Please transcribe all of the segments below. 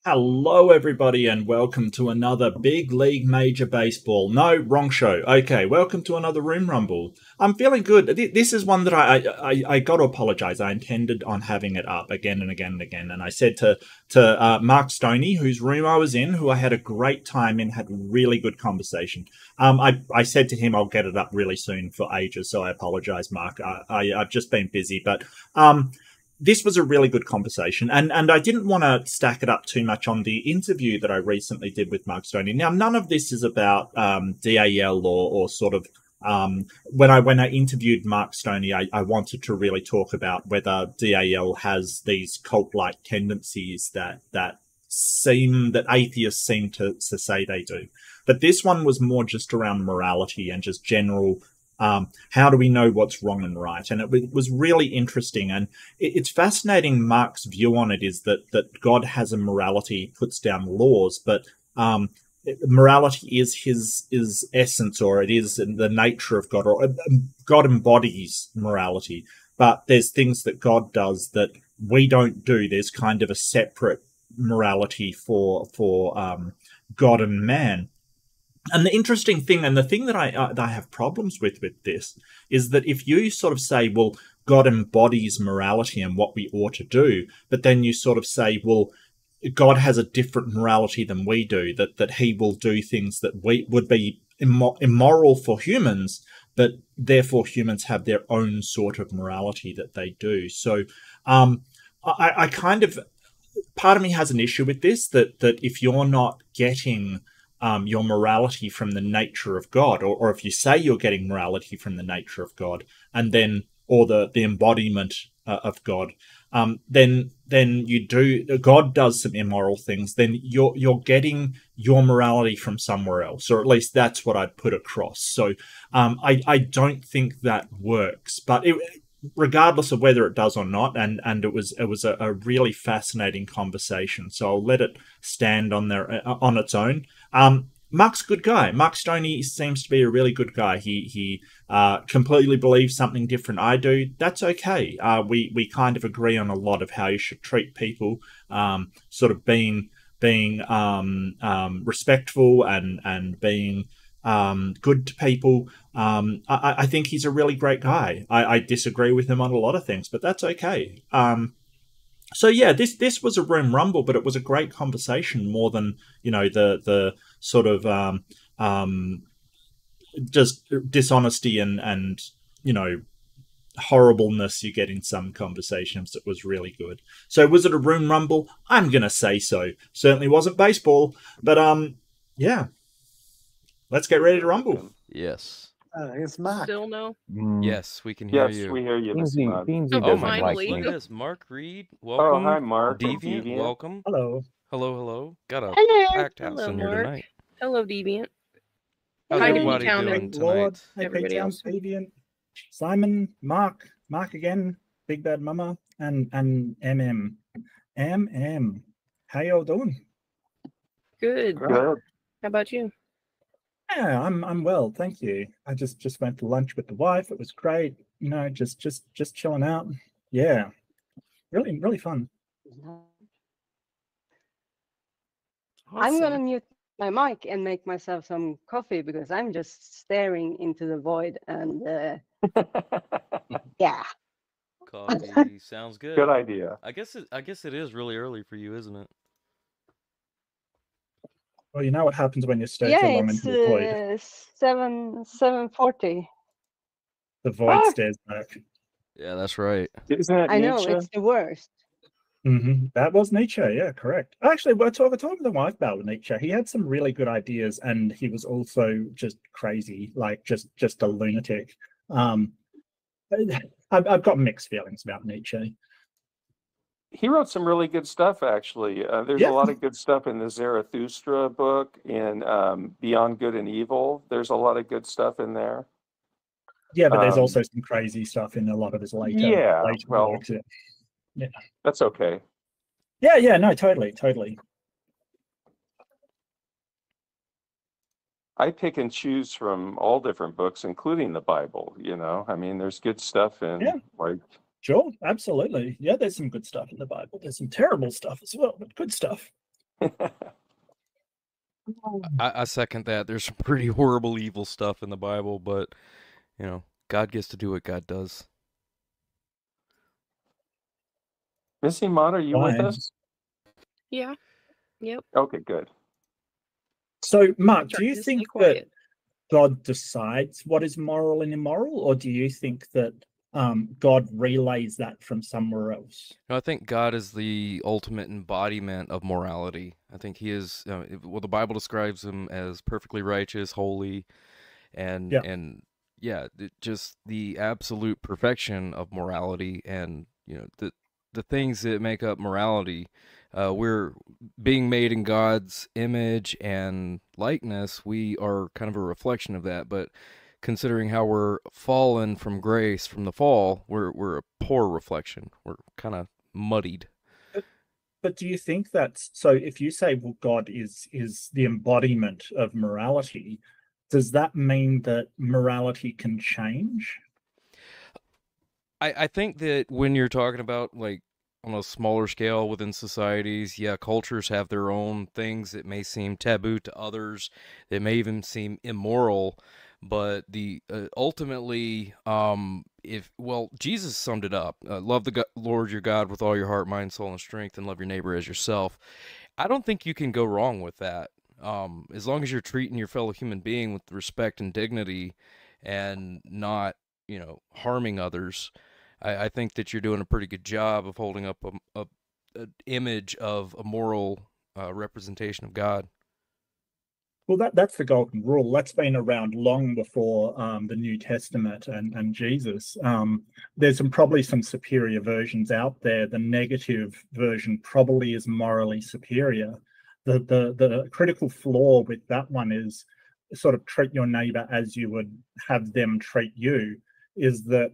Hello, everybody, and welcome to another Big League Major Baseball. No, wrong show. Okay, welcome to another Room Rumble. I'm feeling good. This is one that I got to apologize. I intended on having it up again and again and again, and I said to Mark Stoney, whose room I was in, who I had a great time in, had really good conversation. I said to him I'll get it up really soon for ages, so I apologize, Mark. I've just been busy, but this was a really good conversation, and I didn't want to stack it up too much on the interview that I recently did with Mark Stoney. Now, none of this is about DAL or sort of when I interviewed Mark Stoney, I wanted to really talk about whether DAL has these cult-like tendencies that atheists seem to say they do. But this one was more just around morality and just general. How do we know what's wrong and right? And it was really interesting. And it's fascinating. Mark's view on it is that God has a morality, puts down laws, but morality is his essence, or it is the nature of God, or God embodies morality. But there's things that God does that we don't do. There's kind of a separate morality for God and man. And the interesting thing, and the thing that I have problems with this, is that if you sort of say, well, God embodies morality and what we ought to do, but then you sort of say, well, God has a different morality than we do, that he will do things that we would be immoral for humans, but therefore humans have their own sort of morality that they do. So I kind of, part of me has an issue with this, that if you're not getting your morality from the nature of God, or if you say you're getting morality from the nature of God, and then, or the embodiment of God, then you do, God does some immoral things, then you're getting your morality from somewhere else, or at least that's what I'd put across. So I don't think that works, but regardless of whether it does or not, and it was a really fascinating conversation. So I'll let it stand on its own. Mark's a good guy. Mark Stoney seems to be a really good guy. He completely believes something different I do. That's okay. We kind of agree on a lot of how you should treat people, sort of being respectful and being good to people. I think he's a really great guy. I disagree with him on a lot of things, but that's okay. So yeah, this was a room rumble, but it was a great conversation, more than, the sort of just dishonesty and horribleness you get in some conversations. It was really good. So was it a room rumble? I'm gonna say so. Certainly wasn't baseball, but yeah. Let's get ready to rumble. Yes. It's Mark. Still no? Yes, we can hear you. Yes, we hear you. Oh, finally. Join us, Mark, Reid, welcome. Oh, hi, Mark. Deviant, welcome. Hello. Hello. Got a packed house Hello, in here Mark. tonight. Hello, Deviant. How's Hi, everybody Newtown doing and tonight? everybody else. Deviant, Simon, Mark again, Big Bad Mama, and MM. How y'all doing? Good. Good. How about you? Yeah, I'm well, thank you. I just went to lunch with the wife. It was great. Just chilling out. Yeah, really fun. I'm gonna mute my mic and make myself some coffee because I'm just staring into the void and yeah. Coffee sounds good. Good idea. I guess it is really early for you, isn't it? Well, you know what happens when you stare too Yeah, long it's into the void. 7:40. The void stares back. Yeah, that's right. Isn't that I know, Nietzsche? it's the worst. That was Nietzsche, yeah, correct. Actually, we're talking to the wife about Nietzsche. He had some really good ideas, and he was also just crazy, like just a lunatic. I've got mixed feelings about Nietzsche. He wrote some really good stuff, actually. There's a lot of good stuff in the Zarathustra book and Beyond Good and Evil. There's a lot of good stuff in there. Yeah, but there's also some crazy stuff in a lot of his later works. Yeah. That's okay. Yeah, no, totally. I pick and choose from all different books, including the Bible, I mean, there's good stuff in Sure, absolutely. Yeah, there's some good stuff in the Bible. There's some terrible stuff as well, but good stuff. I second that. There's some pretty horrible, evil stuff in the Bible, but, you know, God gets to do what God does. Missy Mott, are you with us? Yeah. Yep. Okay, good. So, Mark, do Trying you to think stay that quiet. God decides what is moral and immoral, or do you think that God relays that from somewhere else? No, I think God is the ultimate embodiment of morality. I think he is, well, the Bible describes him as perfectly righteous, holy, and Yeah. and yeah, just the absolute perfection of morality, and you know the things that make up morality. We're being made in God's image and likeness. We are kind of a reflection of that, but considering how we're fallen from grace from the fall, we're a poor reflection. We're kind of muddied. But do you think that's so? If you say, well, God is the embodiment of morality, does that mean that morality can change? I think that when you're talking about like on a smaller scale within societies, yeah, cultures have their own things that may seem taboo to others, that may even seem immoral, but the ultimately, if Jesus summed it up: love the Lord your God with all your heart, mind, soul, and strength, and love your neighbor as yourself. I don't think you can go wrong with that. As long as you're treating your fellow human being with respect and dignity, and not, you know, harming others. I think that you're doing a pretty good job of holding up an image of a moral representation of God. Well, that's the golden rule. That's been around long before the New Testament and Jesus. There's probably some superior versions out there. The negative version probably is morally superior. The critical flaw with that one is sort of treat your neighbor as you would have them treat you, is that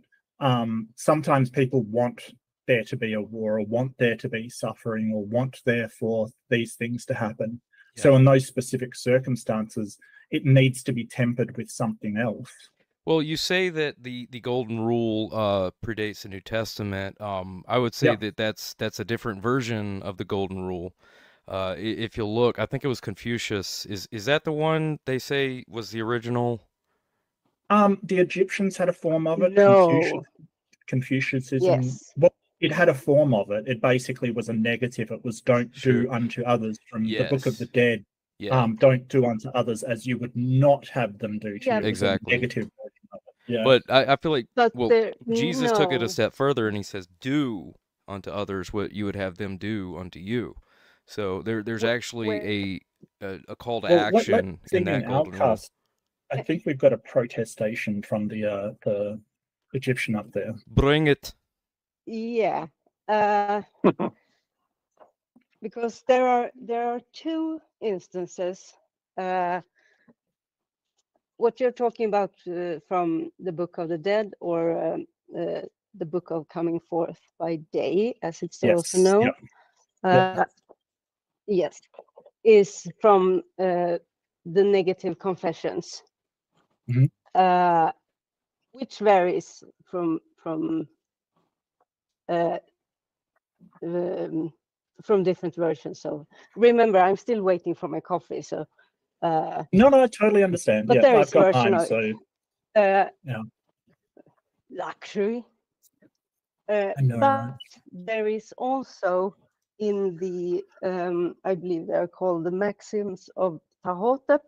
sometimes people want there to be a war, or want there to be suffering, or want therefore these things to happen. Yeah. So in those specific circumstances, it needs to be tempered with something else. Well, you say that the golden rule predates the New Testament. I would say that that's a different version of the golden rule. If you look, I think it was Confucius. Is that the one they say was the original? The Egyptians had a form of it. No. Confucianism. Yes. Well, it had a form of it. It basically was a negative. It was don't do unto others, from the Book of the Dead. Yeah. Don't do unto others as you would not have them do to you. Exactly. Negative version of it. Yeah. But I feel like, Jesus took it a step further, and he says, do unto others what you would have them do unto you. So there's actually a call to action in that golden rule. I think we've got a protestation from the Egyptian up there. Bring it. Yeah. Because there are two instances. What you're talking about from the Book of the Dead, or the Book of Coming Forth by Day, as it's also known. Yes, is from the Negative Confessions, which varies from different versions. So remember, I'm still waiting for my coffee. So no, I totally understand. But there is a version of luxury. But there is also in the I believe they're called the Maxims of Tahotep,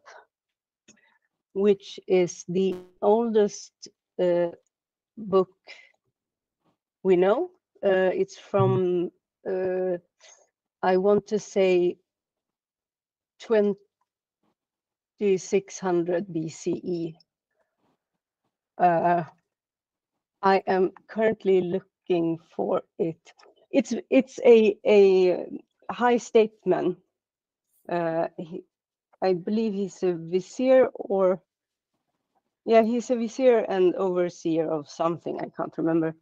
which is the oldest book we know. It's from I want to say 2600 BCE. I am currently looking for it. It's a high statesman. I believe he's a vizier, or he's a vizier and overseer of something. I can't remember.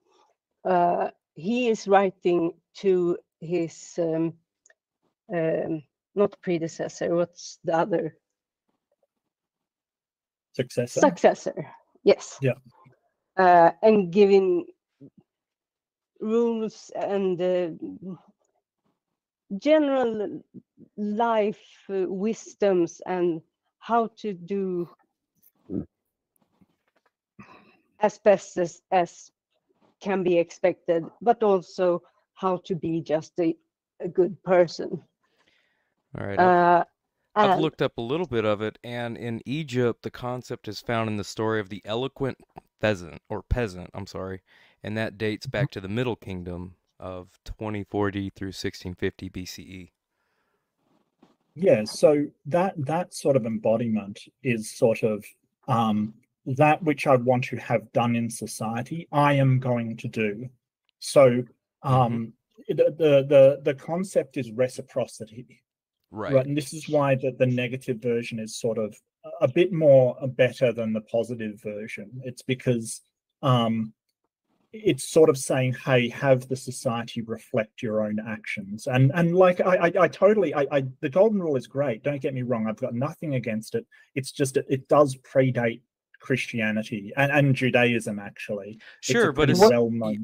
He is writing to his not predecessor. What's the other? Successor. Yes. Yeah. And giving rules and general life wisdoms and how to do as best as can be expected, but also how to be just a good person. All right. I've looked up a little bit of it, and in Egypt, the concept is found in the story of the eloquent peasant, and that dates back to the Middle Kingdom of 2040 through 1650 BCE. Yeah, so that sort of embodiment is sort of that which I want to have done in society, I am going to do. So the concept is reciprocity. Right, and this is why the negative version is sort of a bit more better than the positive version. It's because it's sort of saying, hey, have the society reflect your own actions. And like I totally the golden rule is great, don't get me wrong, I've got nothing against it. It's just it does predate Christianity and Judaism, actually. Sure, but it's well-known.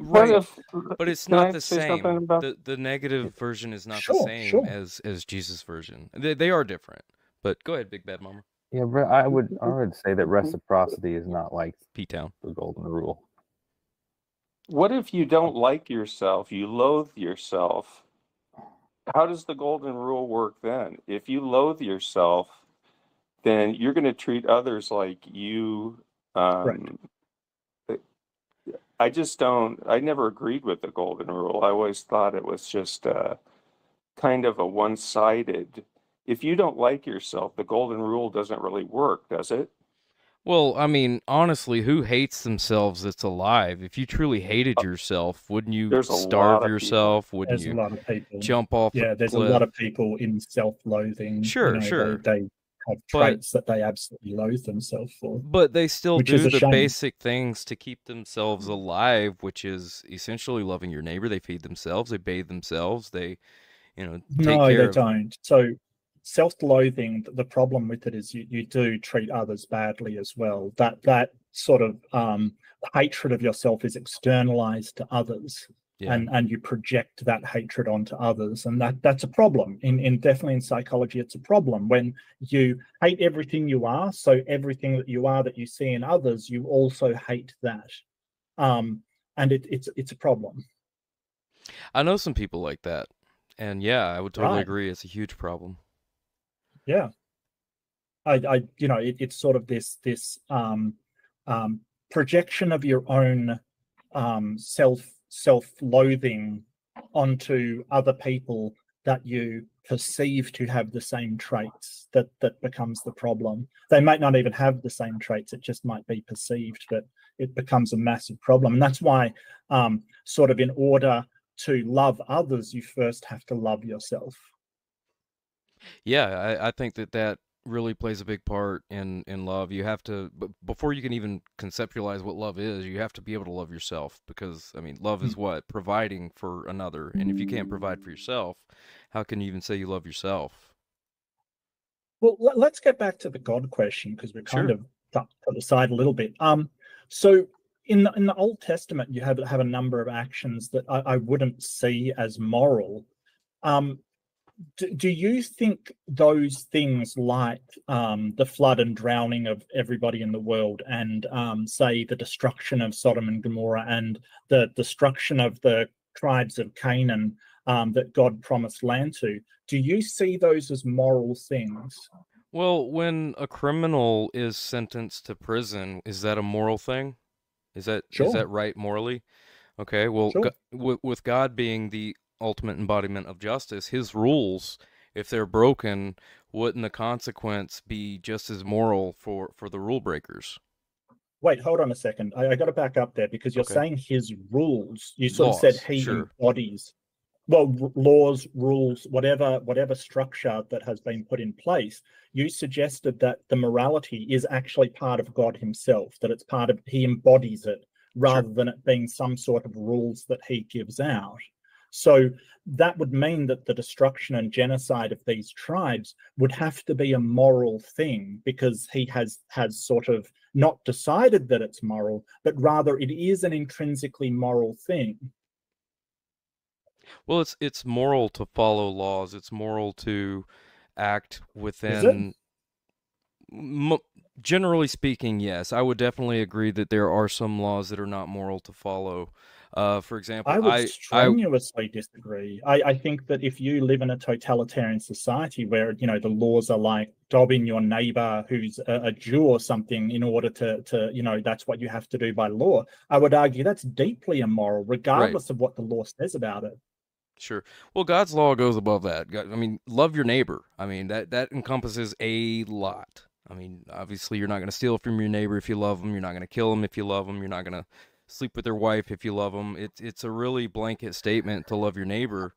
But it's not the same. The negative version is not the same as Jesus' version. They are different. But go ahead, Big Bad Mama. Yeah, I would say that reciprocity is not like P-Town, the golden rule. What if you don't like yourself, you loathe yourself? How does the golden rule work then? If you loathe yourself, then you're going to treat others like you. Right. I never agreed with the golden rule. I always thought it was just kind of a one-sided. If you don't like yourself, the golden rule doesn't really work, does it? Well, I mean, honestly, who hates themselves that's alive? If you truly hated yourself, wouldn't you starve yourself? Wouldn't you a lot of people jump off a there's cliff? A lot of people in self-loathing. Sure. They have traits that they absolutely loathe themselves for. But they still do the basic things to keep themselves alive, which is essentially loving your neighbor. They feed themselves, they bathe themselves, they, take care of... don't. So self-loathing, the problem with it is you do treat others badly as well. That sort of hatred of yourself is externalized to others. Yeah. And you project that hatred onto others, and that's a problem. Definitely in psychology, it's a problem when you hate everything you are. So everything that you are that you see in others, you also hate that, and it's a problem. I know some people like that, and yeah, I would totally agree. It's a huge problem. Yeah, it's sort of this projection of your own self-loathing onto other people that you perceive to have the same traits that becomes the problem. They might not even have the same traits, it just might be perceived, but it becomes a massive problem. And that's why sort of in order to love others, you first have to love yourself. Yeah, I think that really plays a big part in love. You have to, before you can even conceptualize what love is, you have to be able to love yourself, because I mean, love is what? Providing for another. And if you can't provide for yourself, how can you even say you love yourself? Well, let's get back to the God question, because we're kind of put aside a little bit. So in the Old Testament, you have a number of actions that I wouldn't see as moral. Do you think those things like the flood and drowning of everybody in the world, and say the destruction of Sodom and Gomorrah and the destruction of the tribes of Canaan that God promised land to, do you see those as moral things? Well, when a criminal is sentenced to prison, is that a moral thing? Is that right morally? Okay, well, with God being the ultimate embodiment of justice, his rules, if they're broken, wouldn't the consequence be just as moral for the rule breakers? Wait, hold on a second. I got to back up there, because you're saying his rules. You sort of said he embodies, laws, rules, whatever structure that has been put in place. You suggested that the morality is actually part of God himself, that it's part of, he embodies it, rather than it being some sort of rules that he gives out. So that would mean that the destruction and genocide of these tribes would have to be a moral thing, because he has sort of not decided that it's moral, but rather it is an intrinsically moral thing. Well, it's moral to follow laws. It's moral to act Is it? within. Mo Generally speaking, yes. I would definitely agree that there are some laws that are not moral to follow. For example, I would I strenuously disagree. I think that if you live in a totalitarian society where, you know, the laws are like dobbing your neighbor who's a Jew or something in order to, you know, that's what you have to do by law, I would argue that's deeply immoral, right. regardless of what the law says about it. Sure. Well, God's law goes above that. I mean, love your neighbor. I mean, that encompasses a lot. I mean, obviously, you're not going to steal from your neighbor if you love them. You're not going to kill them if you love them. You're not going to sleep with their wife if you love them. It's a really blanket statement to love your neighbor.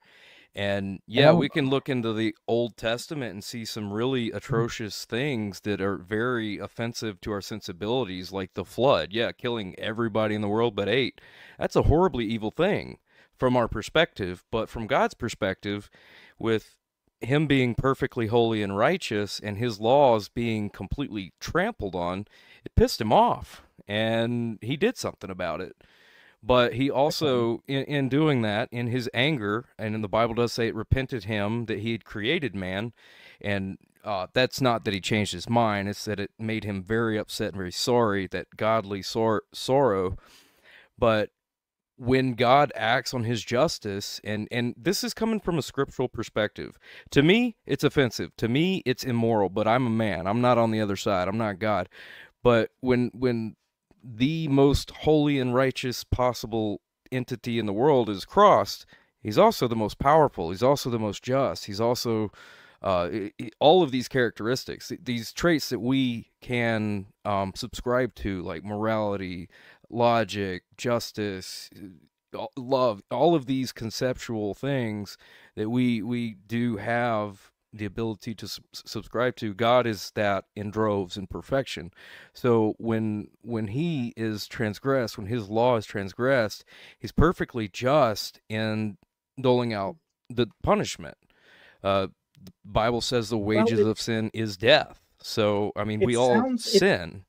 And And yeah, I'm we can look into the Old Testament and see some really atrocious things that are very offensive to our sensibilities, like the flood. Yeah, killing everybody in the world but 8. That's a horribly evil thing from our perspective, but from God's perspective, with him being perfectly holy and righteous and his laws being completely trampled on, it pissed him off, and he did something about it. But he Okay. also, in doing that, in his anger, and in the Bible does say it repented him that he had created man, and that's not that he changed his mind, it's that it made him very upset and very sorry, that godly sorrow. But when God acts on his justice, and this is coming from a scriptural perspective, to me, it's offensive. To me, it's immoral, but I'm a man. I'm not on the other side. I'm not God. But when the most holy and righteous possible entity in the world is crossed, he's also the most powerful. He's also the most just. He's also all of these characteristics, these traits that we can subscribe to, like morality, logic, justice, love, all of these conceptual things that we do have the ability to subscribe to. God is that in droves in perfection. So when he is transgressed, when his law is transgressed, he's perfectly just in doling out the punishment. The Bible says the Well, wages of sin is death. So I mean, it we all sounds sin.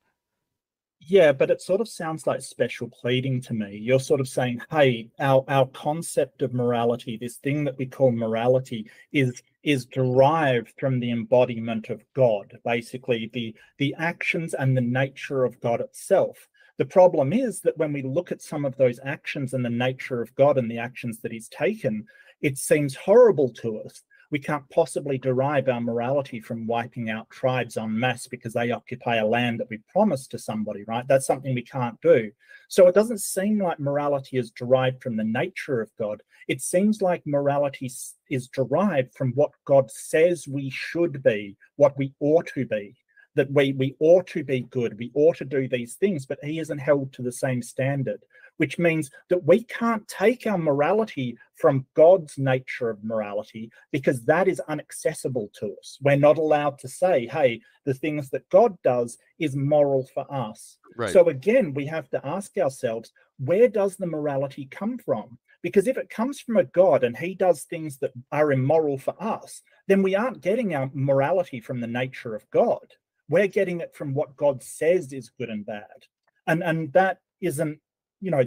yeah, but it sort of sounds like special pleading to me. You're sort of saying, hey, our concept of morality, this thing that we call morality, is derived from the embodiment of God, basically the actions and the nature of God itself. The problem is that when we look at some of those actions and the nature of God and the actions that he's taken, it seems horrible to us. We can't possibly derive our morality from wiping out tribes en masse because they occupy a land that we promised to somebody, right? That's something we can't do. So it doesn't seem like morality is derived from the nature of God. It seems like morality is derived from what God says we should be, what we ought to be, that we ought to be good, we ought to do these things, but he isn't held to the same standard, which means that we can't take our morality from God's nature of morality because that is inaccessible to us. We're not allowed to say, hey, the things that God does is moral for us. Right. So again, we have to ask ourselves, where does the morality come from? Because if it comes from a God and he does things that are immoral for us, then we aren't getting our morality from the nature of God. We're getting it from what God says is good and bad. And that isn't, you know,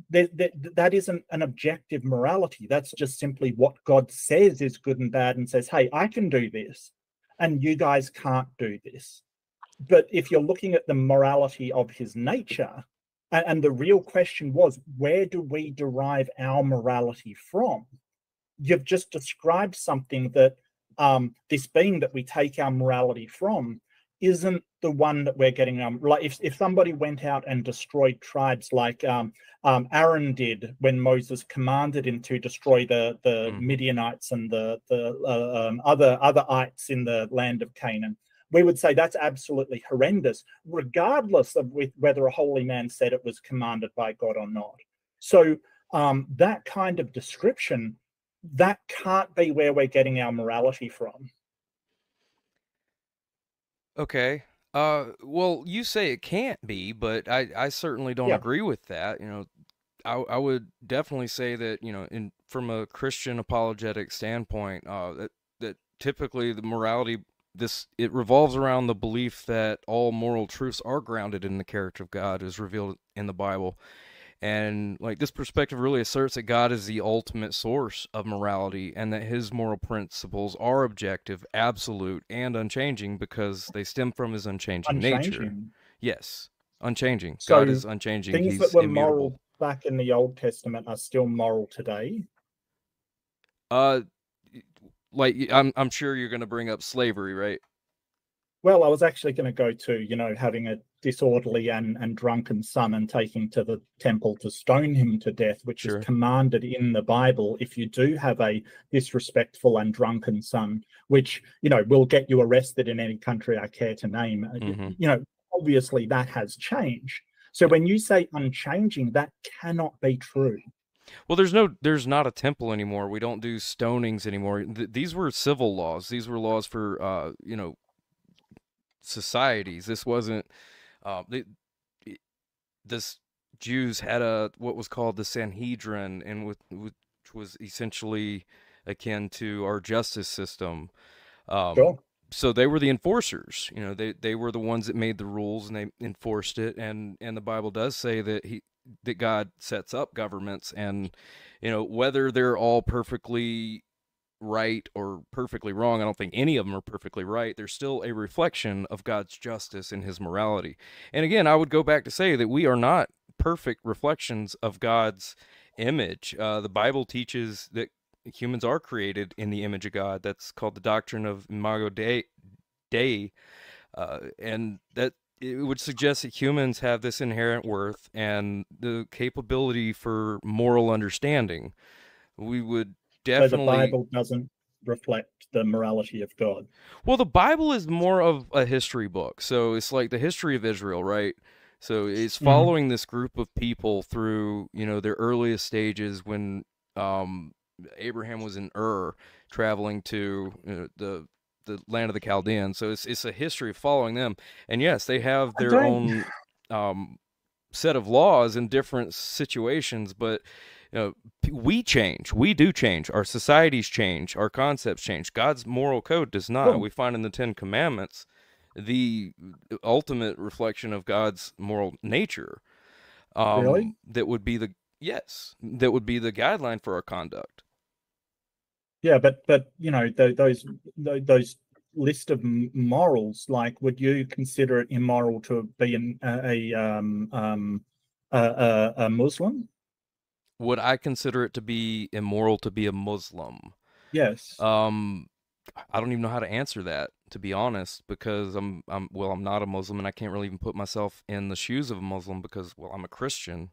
that isn't an objective morality. That's just simply what God says is good and bad and says, hey, I can do this and you guys can't do this. But if you're looking at the morality of his nature, and the real question was, where do we derive our morality from? You've just described something that this being that we take our morality from isn't the one that we're getting. Like if somebody went out and destroyed tribes like Aaron did when Moses commanded him to destroy the Midianites and the other ites in the land of Canaan, we would say that's absolutely horrendous, regardless of whether a holy man said it was commanded by God or not. So that kind of description, that can't be where we're getting our morality from. Okay. Well, you say it can't be, but I certainly don't Yeah. agree with that. You know, I would definitely say that, you know, from a Christian apologetic standpoint, that typically the morality, it revolves around the belief that all moral truths are grounded in the character of God as revealed in the Bible. And like this perspective really asserts that God is the ultimate source of morality and that his moral principles are objective, absolute, and unchanging because they stem from his unchanging nature. Unchanging. Yes, unchanging. So God is unchanging. things He's that were immutable. moral back in the Old Testament are still moral today. Like I'm sure you're going to bring up slavery, right? Well, I was actually going to go to, having a disorderly and drunken son and taking to the temple to stone him to death, which Sure. is commanded in the Bible. If you do have a disrespectful and drunken son, which, will get you arrested in any country I care to name, obviously that has changed. So when you say unchanging, that cannot be true. Well, there's not a temple anymore. We don't do stonings anymore. These were civil laws. These were laws for, societies. This wasn't this Jews had what was called the Sanhedrin, and which was essentially akin to our justice system. Sure. So they were the enforcers. They were the ones that made the rules and they enforced it. And the Bible does say that God sets up governments, and whether they're all perfectly right or perfectly wrong, I don't think any of them are perfectly right. They're still a reflection of God's justice and his morality. And again, I would go back to say that we are not perfect reflections of God's image. The Bible teaches that humans are created in the image of God. That's called the doctrine of Imago Dei, and that it would suggest that humans have this inherent worth and the capability for moral understanding. We would definitely. So the Bible doesn't reflect the morality of God. Well, the Bible is more of a history book. So it's like the history of Israel, right? So it's following this group of people through, their earliest stages when Abraham was in Ur, traveling to the land of the Chaldeans. So it's a history of following them. And yes, they have their own set of laws in different situations, but we change. We do change. Our societies change. Our concepts change. God's moral code does not. Cool. We find in the Ten Commandments the ultimate reflection of God's moral nature. Really? That would be the guideline for our conduct. Yeah, but those list of morals, like, would you consider it immoral to be a Muslim? Would I consider it to be immoral to be a Muslim? Yes. I don't even know how to answer that, to be honest, because I'm not a Muslim, and I can't really even put myself in the shoes of a Muslim because, I'm a Christian,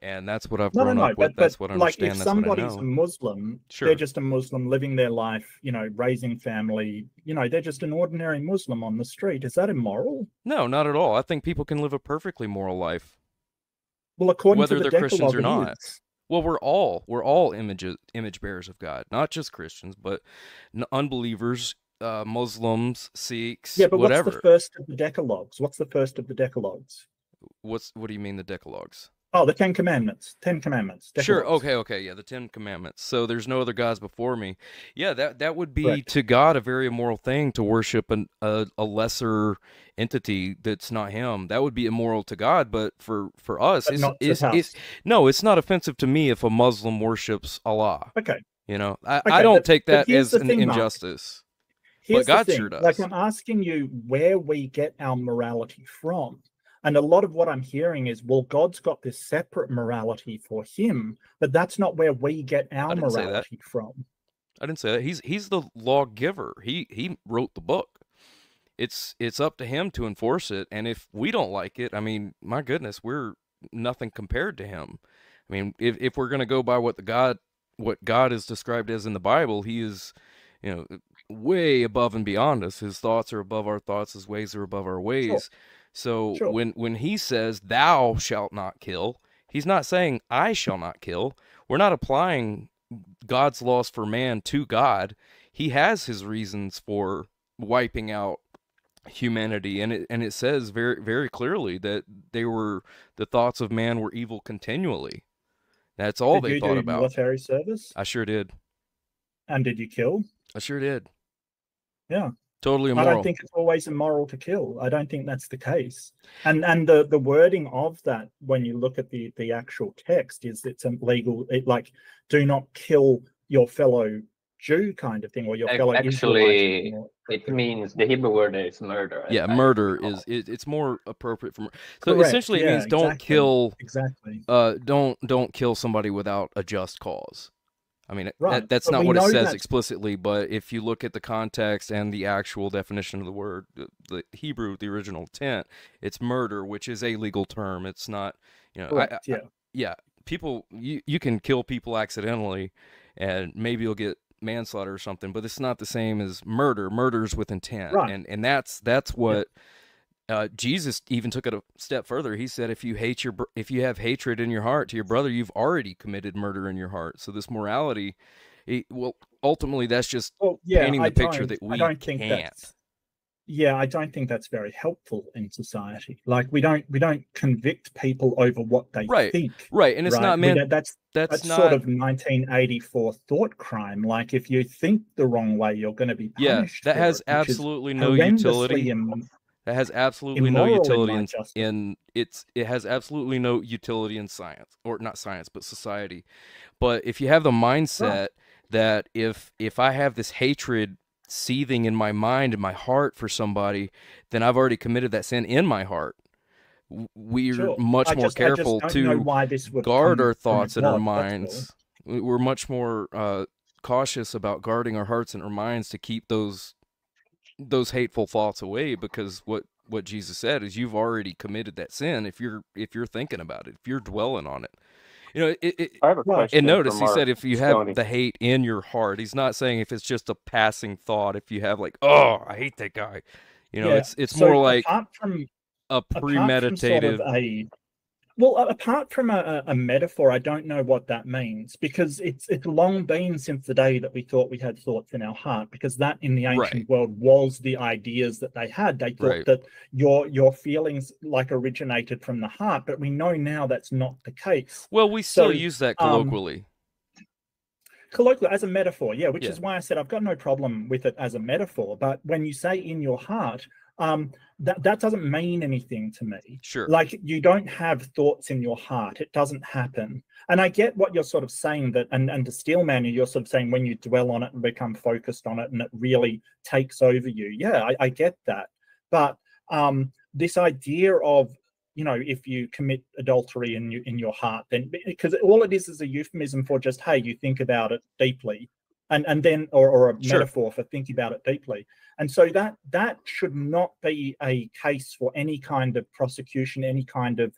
and that's what I've grown up with. That's what I understand. If that's what I know. somebody's a Muslim, Sure. They're just a Muslim living their life, raising family, they're just an ordinary Muslim on the street. Is that immoral? No, not at all. I think people can live a perfectly moral life. Well, according whether to the they're Christians or Decalogue, not. Well, we're all image bearers of God, not just Christians, but unbelievers, Muslims, Sikhs, yeah, but whatever. What's the first of the Decalogues? What's the first of the Decalogues? What do you mean the Decalogues? Oh, the Ten Commandments. Decalogues. Sure. Okay. Yeah, the Ten Commandments. So there's no other gods before me. Yeah, that would be Correct. To God a very immoral thing to worship a lesser entity that's not Him. That would be immoral to God. But for us, it's not offensive to me if a Muslim worships Allah. Okay. I don't take that as an injustice. Here's but God the thing. sure does. Like, I'm asking you where we get our morality from. And a lot of what I'm hearing is, well, God's got this separate morality for him, but that's not where we get our morality from. I didn't say that. He's the lawgiver. He wrote the book. It's up to him to enforce it. And if we don't like it, I mean, my goodness, we're nothing compared to him. I mean, if we're going to go by what God is described as in the Bible, he is, way above and beyond us. His thoughts are above our thoughts. His ways are above our ways. Sure. So Sure. when he says, thou shalt not kill, he's not saying I shall not kill. We're not applying God's laws for man to God. He has his reasons for wiping out humanity, and it says very, very clearly that the thoughts of man were evil continually. That's all they thought about. Did you do military service? I sure did. And did you kill? I sure did. Yeah. Totally I immoral. don't think it's always immoral to kill. I don't think that's the case. And the wording of that, when you look at the actual text, is it's a legal, like, do not kill your fellow Jew kind of thing, or your fellow Actually, Israelite. it means the Hebrew word is murder. Yeah, I murder recall. it's more appropriate for. So Correct, essentially, it yeah, means don't exactly, kill. exactly. Don't kill somebody without a just cause. I mean, Right. that's But not we what it know says that's- explicitly, but if you look at the context and the actual definition of the word, the Hebrew, the original intent, it's murder, which is a legal term. It's not, you know, Correct, yeah. yeah, people, you can kill people accidentally, and maybe you'll get manslaughter or something, but it's not the same as murder. Murder's with intent, Right. and that's what. Jesus even took it a step further. He said, if you have hatred in your heart to your brother, you've already committed murder in your heart. So this morality, well, ultimately, that's just painting the picture that we can't. I don't think that's very helpful in society. Like, we don't convict people over what they think. Right, and it's not meant. That's not sort of 1984 thought crime. Like, if you think the wrong way, you're going to be punished. Yeah, that has absolutely no utility. That has absolutely no utility it has absolutely no utility in science, or not science, but society. But if you have the mindset that if I have this hatred seething in my mind and my heart for somebody, then I've already committed that sin in my heart. We're much more careful to guard our thoughts and our minds. We're much more cautious about guarding our hearts and our minds to keep those hateful thoughts away, because what Jesus said is you've already committed that sin if you're thinking about it, if you're dwelling on it. You know, I have a question. And notice he said if you have the hate in your heart, he's not saying if it's just a passing thought, if you have like, oh, I hate that guy. You know, it's more like a premeditated. Apart from a metaphor, I don't know what that means, because it's long been since the day that we thought we had thoughts in our heart, because that in the ancient world was the ideas that they had. They thought that your feelings like originated from the heart, but we know now that's not the case. Well, we still use that colloquially. Colloquially, as a metaphor, yeah, which is why I said I've got no problem with it as a metaphor. But when you say in your heart, that doesn't mean anything to me. Sure. Like, you don't have thoughts in your heart. It doesn't happen. And I get what you're sort of saying, that and to Steelman, you're sort of saying when you dwell on it and become focused on it and it really takes over you. Yeah, I get that. But this idea of, you know, if you commit adultery in your heart, then, because all it is a euphemism for just, hey, you think about it deeply. And then, or a metaphor for thinking about it deeply. And so that should not be a case for any kind of prosecution, any kind of,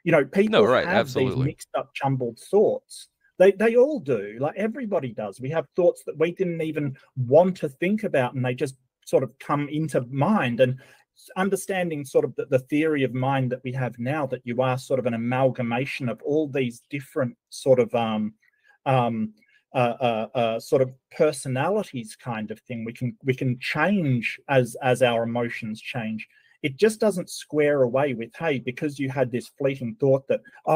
you know, people have these mixed up, jumbled thoughts. They all do. Like, everybody does. We have thoughts that we didn't even want to think about, and they just sort of come into mind. And understanding sort of the theory of mind that we have now, that you are sort of an amalgamation of all these different sort of sort of personalities kind of thing. We can change as our emotions change. It just doesn't square away with, hey, because you had this fleeting thought that, oh,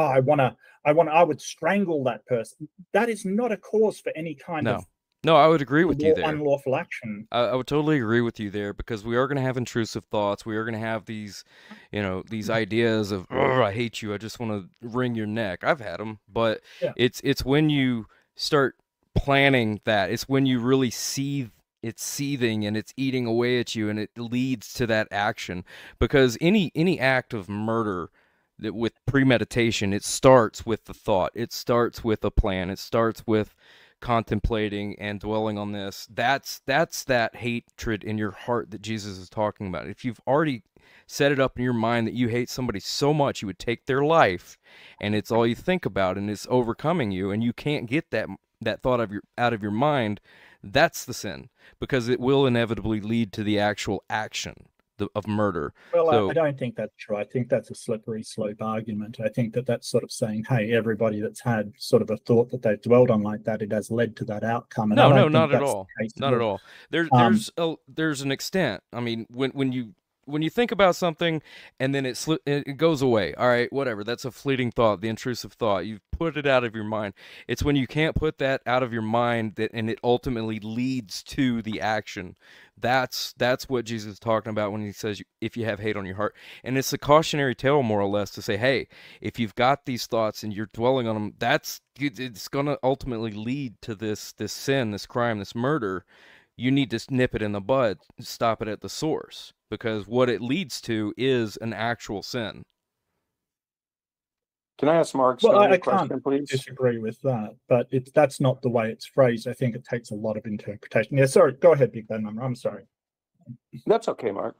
I would strangle that person. That is not a cause for any kind of I would agree with you there. Unlawful action. I would totally agree with you there, because we are going to have intrusive thoughts. We are going to have these, you know, these ideas of, oh, I hate you, I just want to wring your neck. I've had them, but it's when you start planning that, it's when you really see it's seething and it's eating away at you, and it leads to that action. Because any act of murder that with premeditation, it starts with the thought, it starts with a plan, it starts with contemplating and dwelling on this. That's that hatred in your heart that Jesus is talking about. If you've already set it up in your mind that you hate somebody so much you would take their life, and it's all you think about, and it's overcoming you, and you can't get that thought out of your mind, that's the sin, because it will inevitably lead to the actual action of murder. Well, I don't think that's true. I think that's a slippery slope argument. I think that's sort of saying, hey, everybody that's had sort of a thought that they've dwelled on like that, it has led to that outcome. And not at all. Not at all. There's an extent. I mean, when you when you think about something and then it goes away. All right, whatever. That's a fleeting thought, the intrusive thought. You've put it out of your mind. It's when you can't put that out of your mind and it ultimately leads to the action. That's what Jesus is talking about when he says, if you have hate on your heart. And it's a cautionary tale, more or less, to say, hey, if you've got these thoughts and you're dwelling on them, it's going to ultimately lead to this sin, this crime, this murder. You need to nip it in the bud, stop it at the source, because what it leads to is an actual sin. Can I ask Mark Well, I a question, can't please? disagree with that, but that's not the way it's phrased. I think it takes a lot of interpretation. Yeah, sorry. Go ahead, Big Ben. I'm sorry. That's okay, Mark.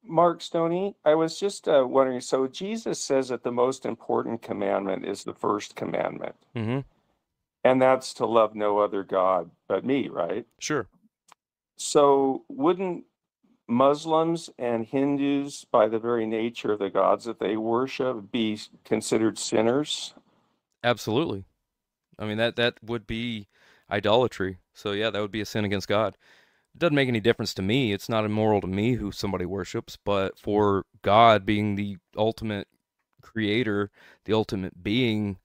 Mark Stoney, I was just wondering, so Jesus says that the most important commandment is the first commandment. Mm-hmm. And that's to love no other God but me, right? Sure. So wouldn't Muslims and Hindus, by the very nature of the gods that they worship, be considered sinners? Absolutely. I mean, that would be idolatry. So yeah, that would be a sin against God. It doesn't make any difference to me. It's not immoral to me who somebody worships, but for God being the ultimate creator, the ultimate being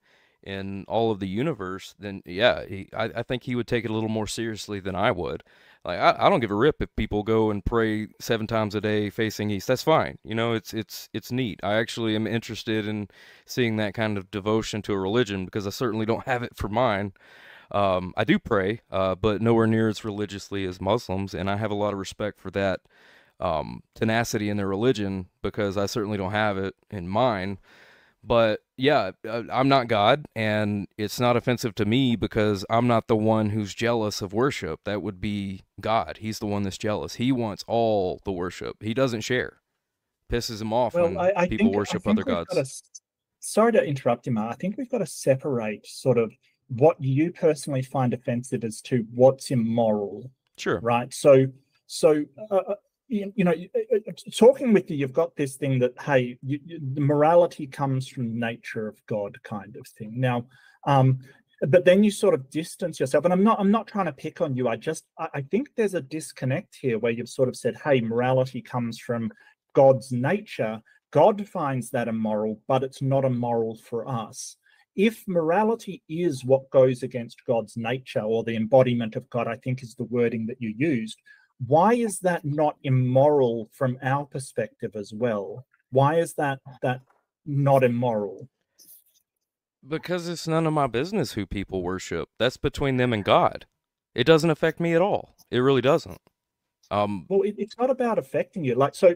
in all of the universe, then yeah, I think he would take it a little more seriously than I would. Like, I don't give a rip if people go and pray 7 times a day facing east. That's fine. You know, it's neat. I actually am interested in seeing that kind of devotion to a religion because I certainly don't have it for mine. I do pray, but nowhere near as religiously as Muslims, and I have a lot of respect for that tenacity in their religion because I certainly don't have it in mine. But yeah, I'm not God, and it's not offensive to me because I'm not the one who's jealous of worship. That would be God. He's the one that's jealous. He wants all the worship. He doesn't share. Pisses him off when people worship other gods. Sorry to interrupt you, Mark. I think we've got to separate sort of what you personally find offensive as to what's immoral. Sure. Right. So talking with you, you've got this thing that, hey, the morality comes from the nature of God kind of thing. Now, but then you sort of distance yourself, and I'm not trying to pick on you. I think there's a disconnect here where you've sort of said, hey, morality comes from God's nature. God finds that immoral, but it's not immoral for us. If morality is what goes against God's nature, or the embodiment of God, I think is the wording that you used, why is that not immoral from our perspective as well? Why is that not immoral? Because it's none of my business who people worship. That's between them and God. It doesn't affect me at all. It really doesn't. Well, it's not about affecting you. Like, so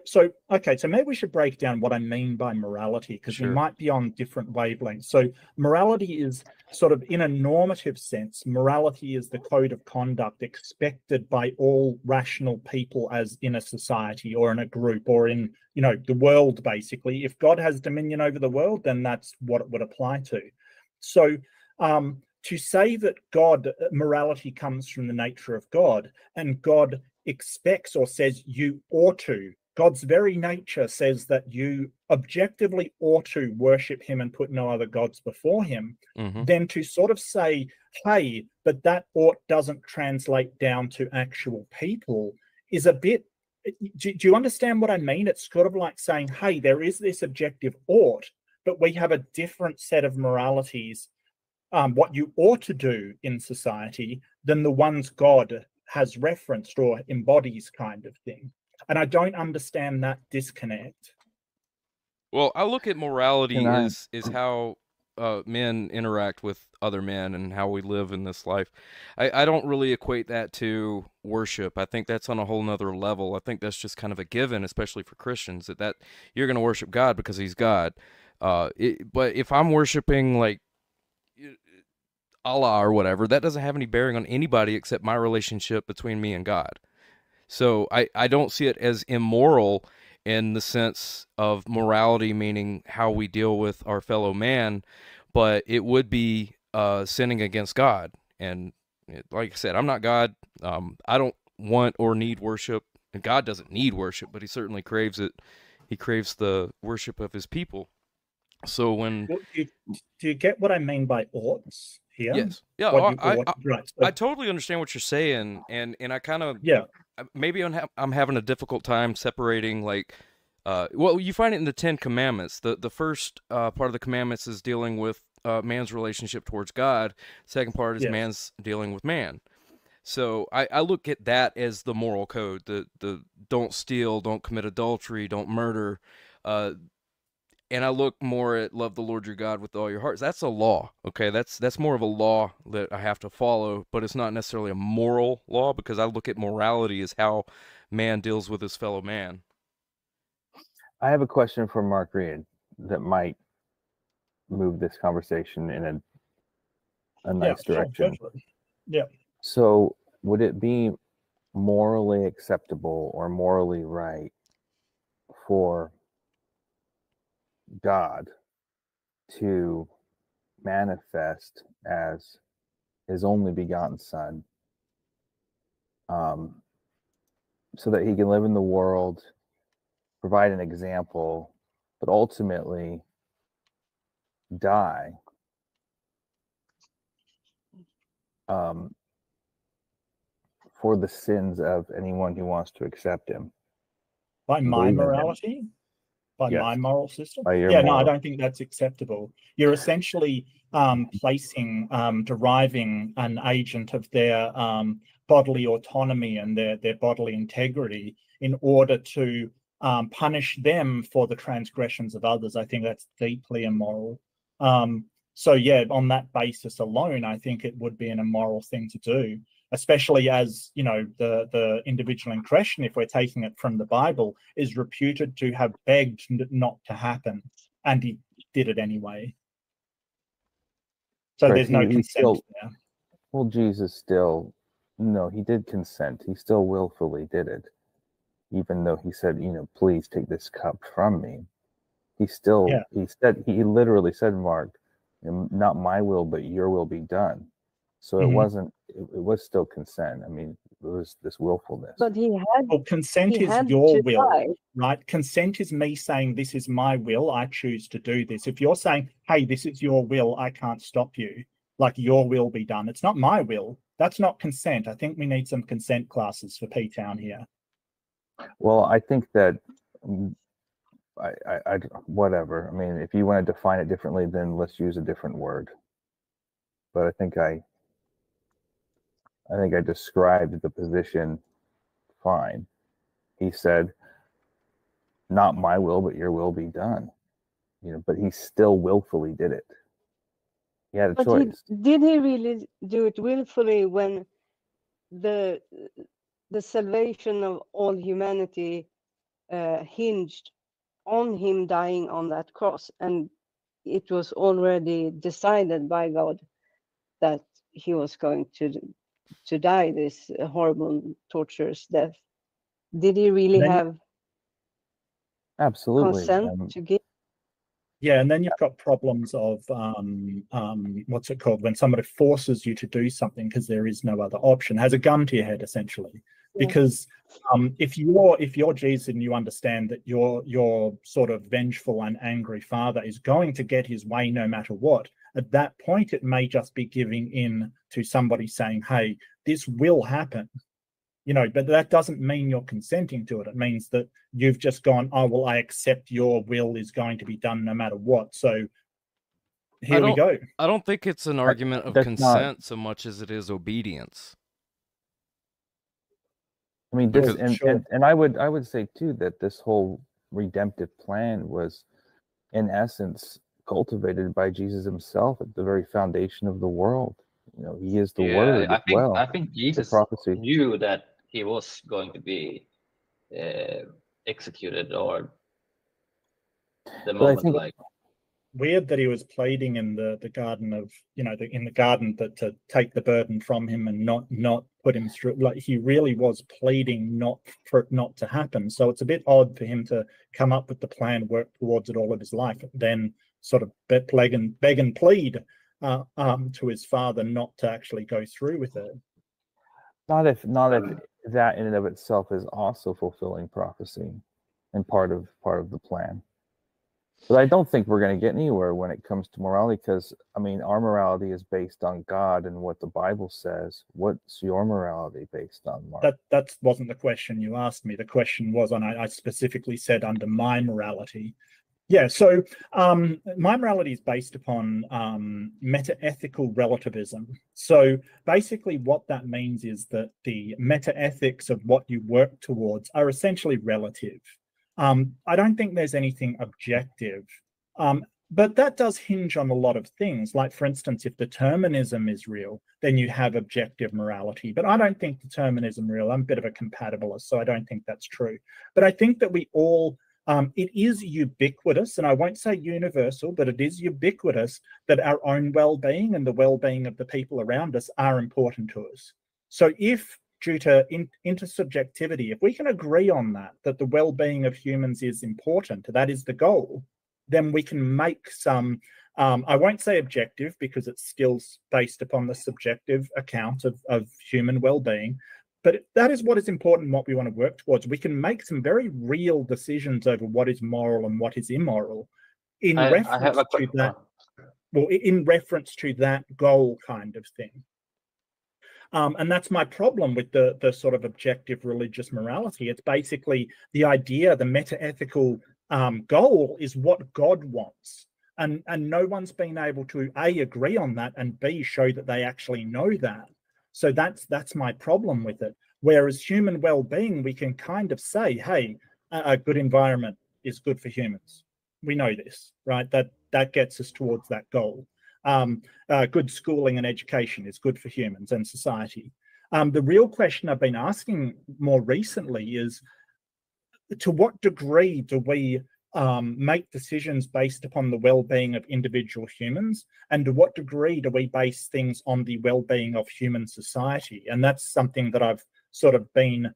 okay, so maybe we should break down what I mean by morality, because we might be on different wavelengths. So morality is sort of, in a normative sense, morality is the code of conduct expected by all rational people as in a society or in a group or in, the world, basically. If God has dominion over the world, then that's what it would apply to. So to say that morality comes from the nature of God, and God expects or says you ought to, God's very nature says that you objectively ought to worship him and put no other gods before him, then to sort of say, hey, but that ought doesn't translate down to actual people is a bit, do you understand what I mean? It's sort of like saying, hey, there is this objective ought, but we have a different set of moralities, what you ought to do in society, than the ones God has referenced or embodies, kind of thing. And I don't understand that disconnect. Well, I look at morality is how men interact with other men and how we live in this life. I don't really equate that to worship. I think that's on a whole nother level. I think that's just kind of a given, especially for Christians, that you're going to worship God because he's God. But if I'm worshiping like Allah or whatever, that doesn't have any bearing on anybody except my relationship between me and God. So I don't see it as immoral in the sense of morality, meaning how we deal with our fellow man, but it would be sinning against God. And like I said, I'm not God. I don't want or need worship. And God doesn't need worship, but he certainly craves it. He craves the worship of his people. So when... Do you get what I mean by oughts? here. Yes. Yeah. Right. I totally understand what you're saying, and I kind of maybe I'm having a difficult time separating like. Well, you find it in the Ten Commandments. The first part of the commandments is dealing with man's relationship towards God. Second part is man's dealing with man. So I look at that as the moral code. The don't steal, don't commit adultery, don't murder. And I look more at love the Lord your God with all your hearts. That's a law, okay? That's more of a law that I have to follow, but it's not necessarily a moral law, because I look at morality as how man deals with his fellow man. I have a question for Mark Reid that might move this conversation in a nice direction. Yeah. So would it be morally acceptable or morally right for God to manifest as his only begotten son, so that he can live in the world, provide an example, but ultimately die for the sins of anyone who wants to accept him? By my morality? By my moral system? No, I don't think that's acceptable. You're essentially placing, deriving an agent of their bodily autonomy and their bodily integrity in order to punish them for the transgressions of others. I think that's deeply immoral. So yeah, on that basis alone, I think it would be an immoral thing to do, especially as, you know, the individual in question, if we're taking it from the Bible, is reputed to have begged not to happen, and he did it anyway. So there's no consent there. Well, Jesus still, no, he did consent. He still willfully did it, even though he said, you know, please take this cup from me. He still, he literally said, Mark, not my will, but your will be done. So it wasn't, it was still consent. I mean, it was this willfulness. But he had, well, consent is your will, right? Consent is me saying, this is my will, I choose to do this. If you're saying, hey, this is your will, I can't stop you, like your will be done, it's not my will. That's not consent. I think we need some consent classes for P-Town here. Well, I think that, I whatever. I mean, if you want to define it differently, then let's use a different word. But I think I described the position fine. He said, not my will, but your will be done. You know, but he still willfully did it. He had a choice. Did he really do it willfully when the salvation of all humanity hinged on him dying on that cross, and it was already decided by God that he was going to die this horrible, torturous death? Did he really have consent to give? Yeah, and then you've got problems of what's it called, when somebody forces you to do something because there is no other option, has a gun to your head essentially. Yeah. Because if you're Jesus and you understand that your sort of vengeful and angry father is going to get his way no matter what, at that point it may just be giving in to somebody saying, hey, this will happen. You know, but that doesn't mean you're consenting to it. It means that you've just gone, oh, well, I accept your will is going to be done no matter what. So here we go. I don't think it's an argument of consent so much as it is obedience. I mean, this, and I would say too that this whole redemptive plan was, in essence, cultivated by Jesus himself at the very foundation of the world. You know, he is the word as well. I think Jesus knew that he was going to be executed, or the moment, weird that he was pleading in the garden of, you know, in the garden that to take the burden from him and not put him through. Like, he really was pleading not for it not to happen. So it's a bit odd for him to come up with the plan, work towards it all of his life, then sort of beg and plead to his father not to actually go through with it. Not if that in and of itself is also fulfilling prophecy and part of the plan. But I don't think we're going to get anywhere when it comes to morality, because, I mean, our morality is based on God and what the Bible says. What's your morality based on, Mark? That wasn't the question you asked me. The question was, and I specifically said under my morality. Yeah, so my morality is based upon meta-ethical relativism. So basically what that means is that the meta-ethics of what you work towards are essentially relative. I don't think there's anything objective, but that does hinge on a lot of things. Like, for instance, if determinism is real, then you have objective morality. But I don't think determinism is real. I'm a bit of a compatibilist, so I don't think that's true. But I think that we all, it is ubiquitous, and I won't say universal, but it is ubiquitous that our own well-being and the well-being of the people around us are important to us. So if, due to intersubjectivity, if we can agree on that the well-being of humans is important, that is the goal, then we can make some, I won't say objective because it's still based upon the subjective account of human well-being, but that is what is important and what we want to work towards. We can make some very real decisions over what is moral and what is immoral in reference to that. Well, in reference to that goal kind of thing. And that's my problem with the sort of objective religious morality. It's basically the idea, the meta-ethical goal is what God wants. And no one's been able to A, agree on that, and B, show that they actually know that. So that's my problem with it. Whereas human well-being, we can kind of say, hey, a good environment is good for humans. We know this, right? That gets us towards that goal. Good schooling and education is good for humans and society. The real question I've been asking more recently is, to what degree do we make decisions based upon the well-being of individual humans, and to what degree do we base things on the well-being of human society? And that's something that I've sort of been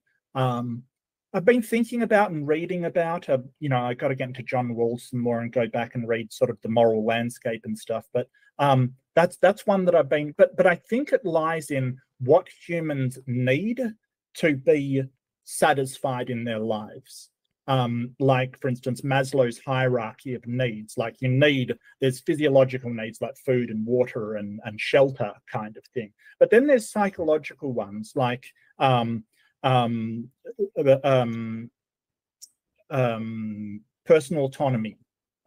thinking about and reading about. You know, I got to get into John Rawls some more and go back and read sort of the moral landscape and stuff. But that's one that I've been. But I think it lies in what humans need to be satisfied in their lives. Like, for instance, Maslow's hierarchy of needs. Like, there's physiological needs like food and water and shelter kind of thing. But then there's psychological ones like personal autonomy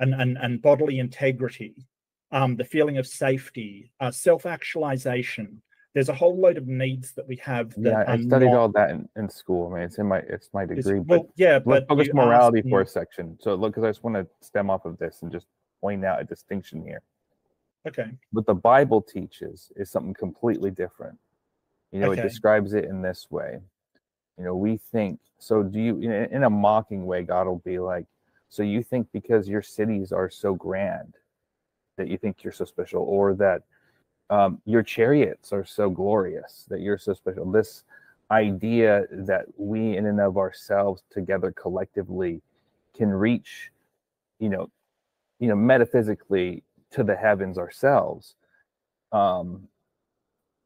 and bodily integrity, the feeling of safety, self-actualization. There's a whole load of needs that we have. That I studied all that in school. I mean, it's my degree. Well, yeah, but focus morality for a section. So look, because I just want to stem off of this and just point out a distinction here. Okay. What the Bible teaches is something completely different. You know, Okay. It describes it in this way. You know, we think, so do you, in a mocking way, God will be like, so you think because your cities are so grand that you think you're so special, or that your chariots are so glorious that you're so special. This idea that we in and of ourselves together collectively can reach, metaphysically to the heavens ourselves,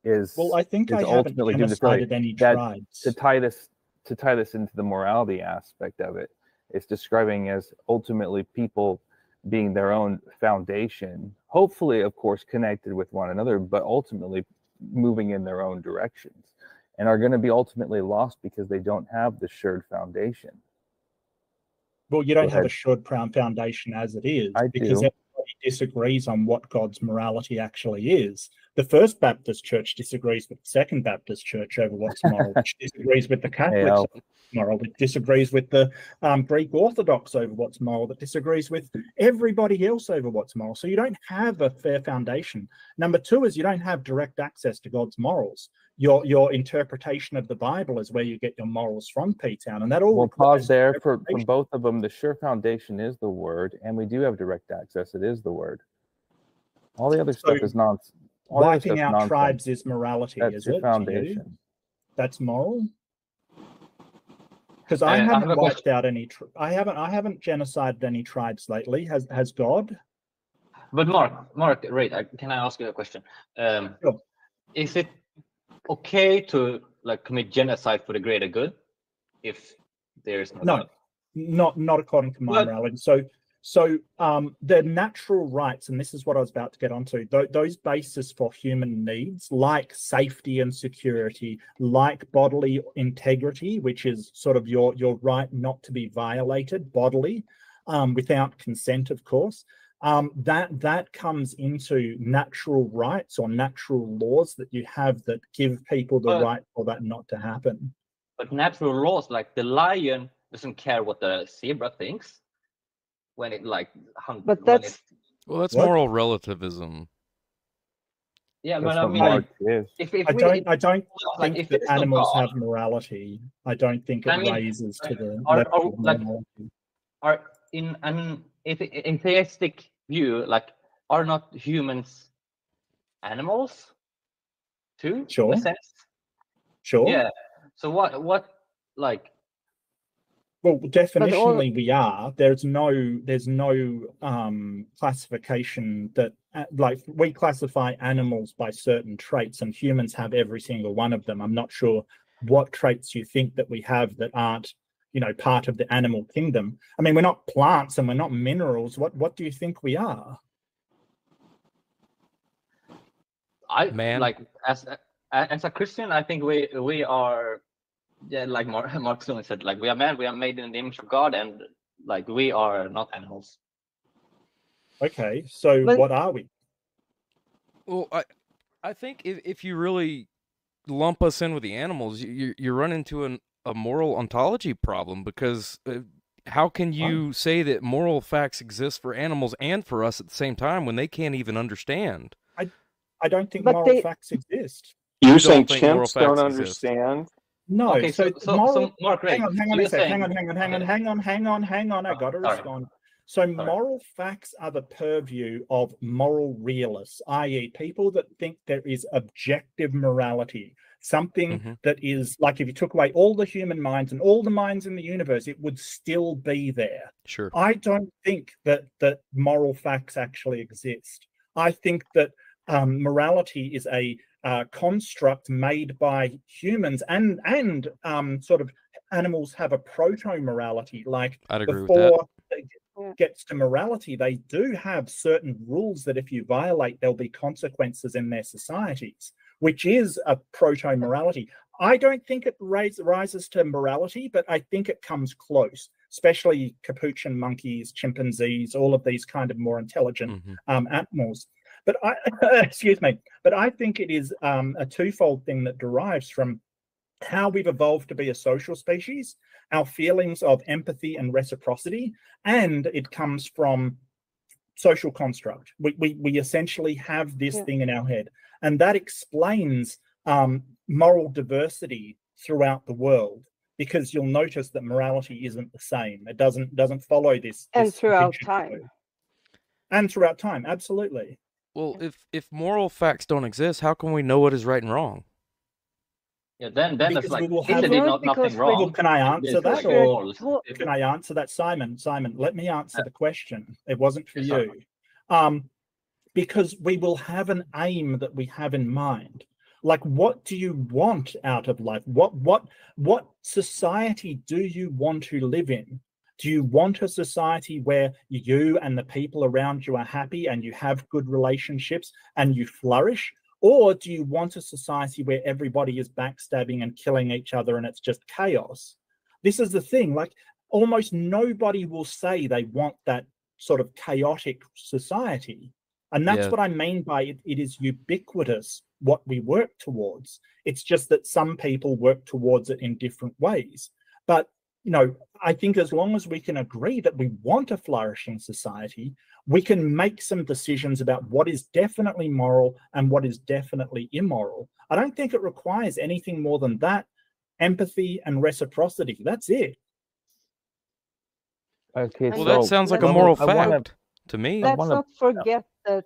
is, well, I think I haven't genocided any tribes. To tie this into the morality aspect of it, it's describing as ultimately people being their own foundation, hopefully, of course, connected with one another, but ultimately moving in their own directions, and are going to be ultimately lost because they don't have the assured foundation. Well, you don't have a assured foundation as it is, because everybody disagrees on what God's morality actually is. The First Baptist Church disagrees with the Second Baptist Church over what's moral, which disagrees with the Catholics over what's moral, it disagrees with the Greek Orthodox over what's moral, that disagrees with everybody else over what's moral. So you don't have a fair foundation. Number two is you don't have direct access to God's morals. Your interpretation of the Bible is where you get your morals from, P-Town, and that all. We'll pause there for both of them. The sure foundation is the Word, and we do have direct access. It is the Word. All the other stuff is nonsense. Wiping out tribes is morality. That's your foundation. That's moral. Because I haven't wiped out any. I haven't genocided any tribes lately. Has God? But Mark, Reid, can I ask you a question? Sure. Is it okay to commit genocide for the greater good if there is no? Not according to my morality. So So the natural rights, and this is what I was about to get onto, those bases for human needs, like safety and security, like bodily integrity, which is sort of your right not to be violated bodily, without consent, of course. That comes into natural rights or natural laws that you have that give people the right for that not to happen. But natural laws, like the lion doesn't care what the zebra thinks when it like hunts. But that's that's moral relativism. Yeah, That's but I what mean, Mark is. I don't like, think if that there's no animals God, have morality. I don't think it I mean, raises to the are level of like morality. are in an theistic view, like, are not humans animals too? Sure. In a sense? Sure. Yeah. So what like? Well, definitionally, we are. There's no classification that like we classify animals by certain traits, and humans have every single one of them. I'm not sure what traits you think that we have that aren't, part of the animal kingdom. I mean, we're not plants and we're not minerals. What do you think we are? Like as a Christian, I think we are. Yeah, like Mark Stone said, like we are man, we are made in the image of God, and like we are not animals. Okay, so what are we? Well, I think if you really lump us in with the animals, you run into a moral ontology problem, because how can you say that moral facts exist for animals and for us at the same time when they can't even understand? I don't think moral facts exist. You're saying chimps don't understand? No. Okay, so Mark, hang on a sec. Hang on. I got to Sorry. respond. So moral facts are the purview of moral realists, i.e. people that think there is objective morality, something that is like if you took away all the human minds and all the minds in the universe, it would still be there. Sure. I don't think that moral facts actually exist. I think that morality is a construct made by humans, and sort of animals have a proto-morality. Like I'd agree before with it gets to morality, they do have certain rules that if you violate, there'll be consequences in their societies, which is a proto-morality. I don't think it rises to morality, but I think it comes close, especially capuchin monkeys, chimpanzees, all of these kind of more intelligent animals. But I think it is a twofold thing that derives from how we've evolved to be a social species, our feelings of empathy and reciprocity, and it comes from social construct. We essentially have this thing in our head, and that explains moral diversity throughout the world, because you'll notice that morality isn't the same. It doesn't follow this and throughout time. Code. And throughout time, absolutely. Well, if moral facts don't exist, how can we know what is right and wrong? Yeah, then because that's like Hitler did nothing wrong. Well, can I answer that, or can I answer that, Simon? Simon, let me answer the question. It wasn't for you. Because we will have an aim that we have in mind. Like, what do you want out of life? What society do you want to live in? Do you want a society where you and the people around you are happy and you have good relationships and you flourish? Or do you want a society where everybody is backstabbing and killing each other and it's just chaos? This is the thing. Like, almost nobody will say they want that sort of chaotic society. And that's what I mean by it. It is ubiquitous what we work towards. It's just that some people work towards it in different ways. But I think as long as we can agree that we want a flourishing society, we can make some decisions about what is definitely moral and what is definitely immoral. I don't think it requires anything more than that, empathy and reciprocity. That's it. Okay, well, that sounds like a moral fact to me. Let's not forget that.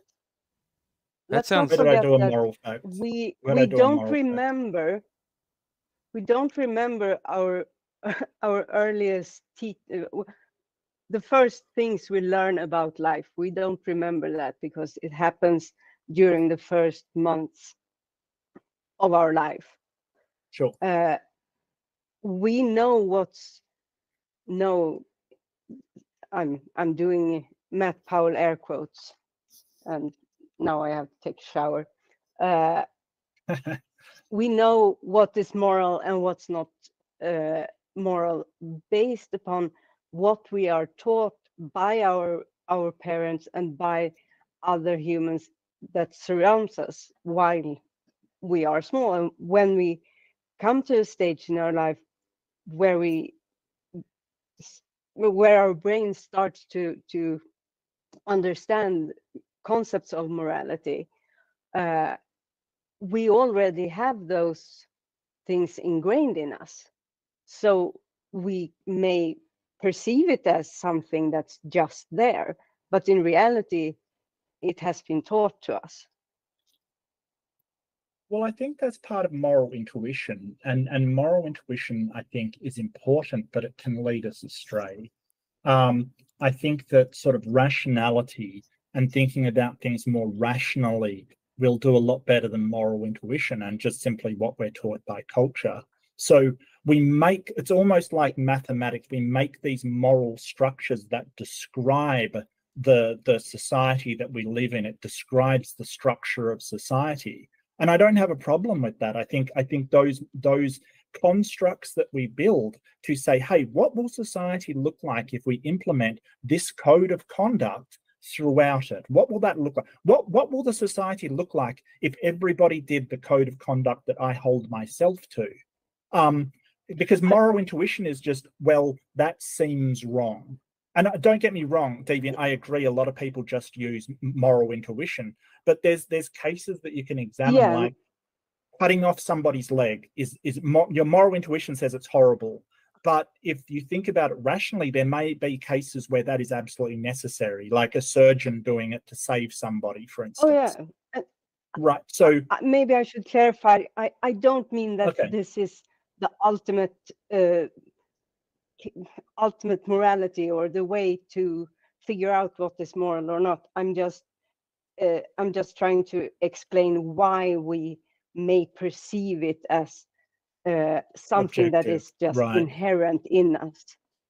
That sounds. Where did I do a moral fact? We don't remember. We don't remember our earliest the first things we learn about life. We don't remember that because it happens during the first months of our life. Sure. We know I'm doing Matt Powell air quotes, and now I have to take a shower. We know what is moral and what's not moral based upon what we are taught by our parents and by other humans that surrounds us while we are small. And when we come to a stage in our life where our brain starts to understand concepts of morality, we already have those things ingrained in us. So we may perceive it as something that's just there, but in reality, it has been taught to us. Well, I think that's part of moral intuition, and moral intuition, I think, is important, but it can lead us astray. I think that sort of rationality and thinking about things more rationally will do a lot better than moral intuition and just simply what we're taught by culture. So it's almost like mathematics. We make these moral structures that describe the society that we live in. It describes the structure of society. And I don't have a problem with that. I think those constructs that we build to say, hey, what will society look like if we implement this code of conduct throughout it? What will that look like? What will the society look like if everybody did the code of conduct that I hold myself to? Because moral intuition is just, well, that seems wrong. And don't get me wrong, Deviant, I agree. A lot of people just use moral intuition, but there's cases that you can examine, like cutting off somebody's leg your moral intuition says it's horrible. But if you think about it rationally, there may be cases where that is absolutely necessary, like a surgeon doing it to save somebody, for instance. Oh, yeah. Right. So maybe I should clarify. I don't mean that this is the ultimate morality or the way to figure out what is moral or not. I'm just trying to explain why we may perceive it as something that is just inherent in us,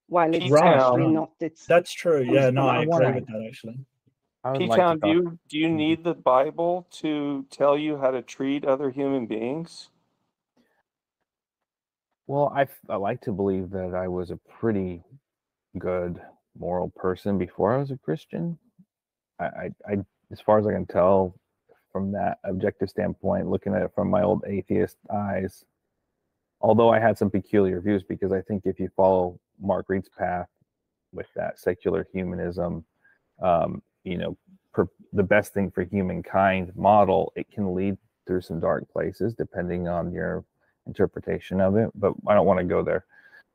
while it's actually not. That's true. Yeah, no, I agree with that actually. P-Town, do you need the Bible to tell you how to treat other human beings? Well, I like to believe that I was a pretty good moral person before I was a Christian. I as far as I can tell from that objective standpoint, looking at it from my old atheist eyes, although I had some peculiar views, because I think if you follow Mark Reid's path with that secular humanism, the best thing for humankind model, it can lead through some dark places depending on your interpretation of it, but I don't want to go there.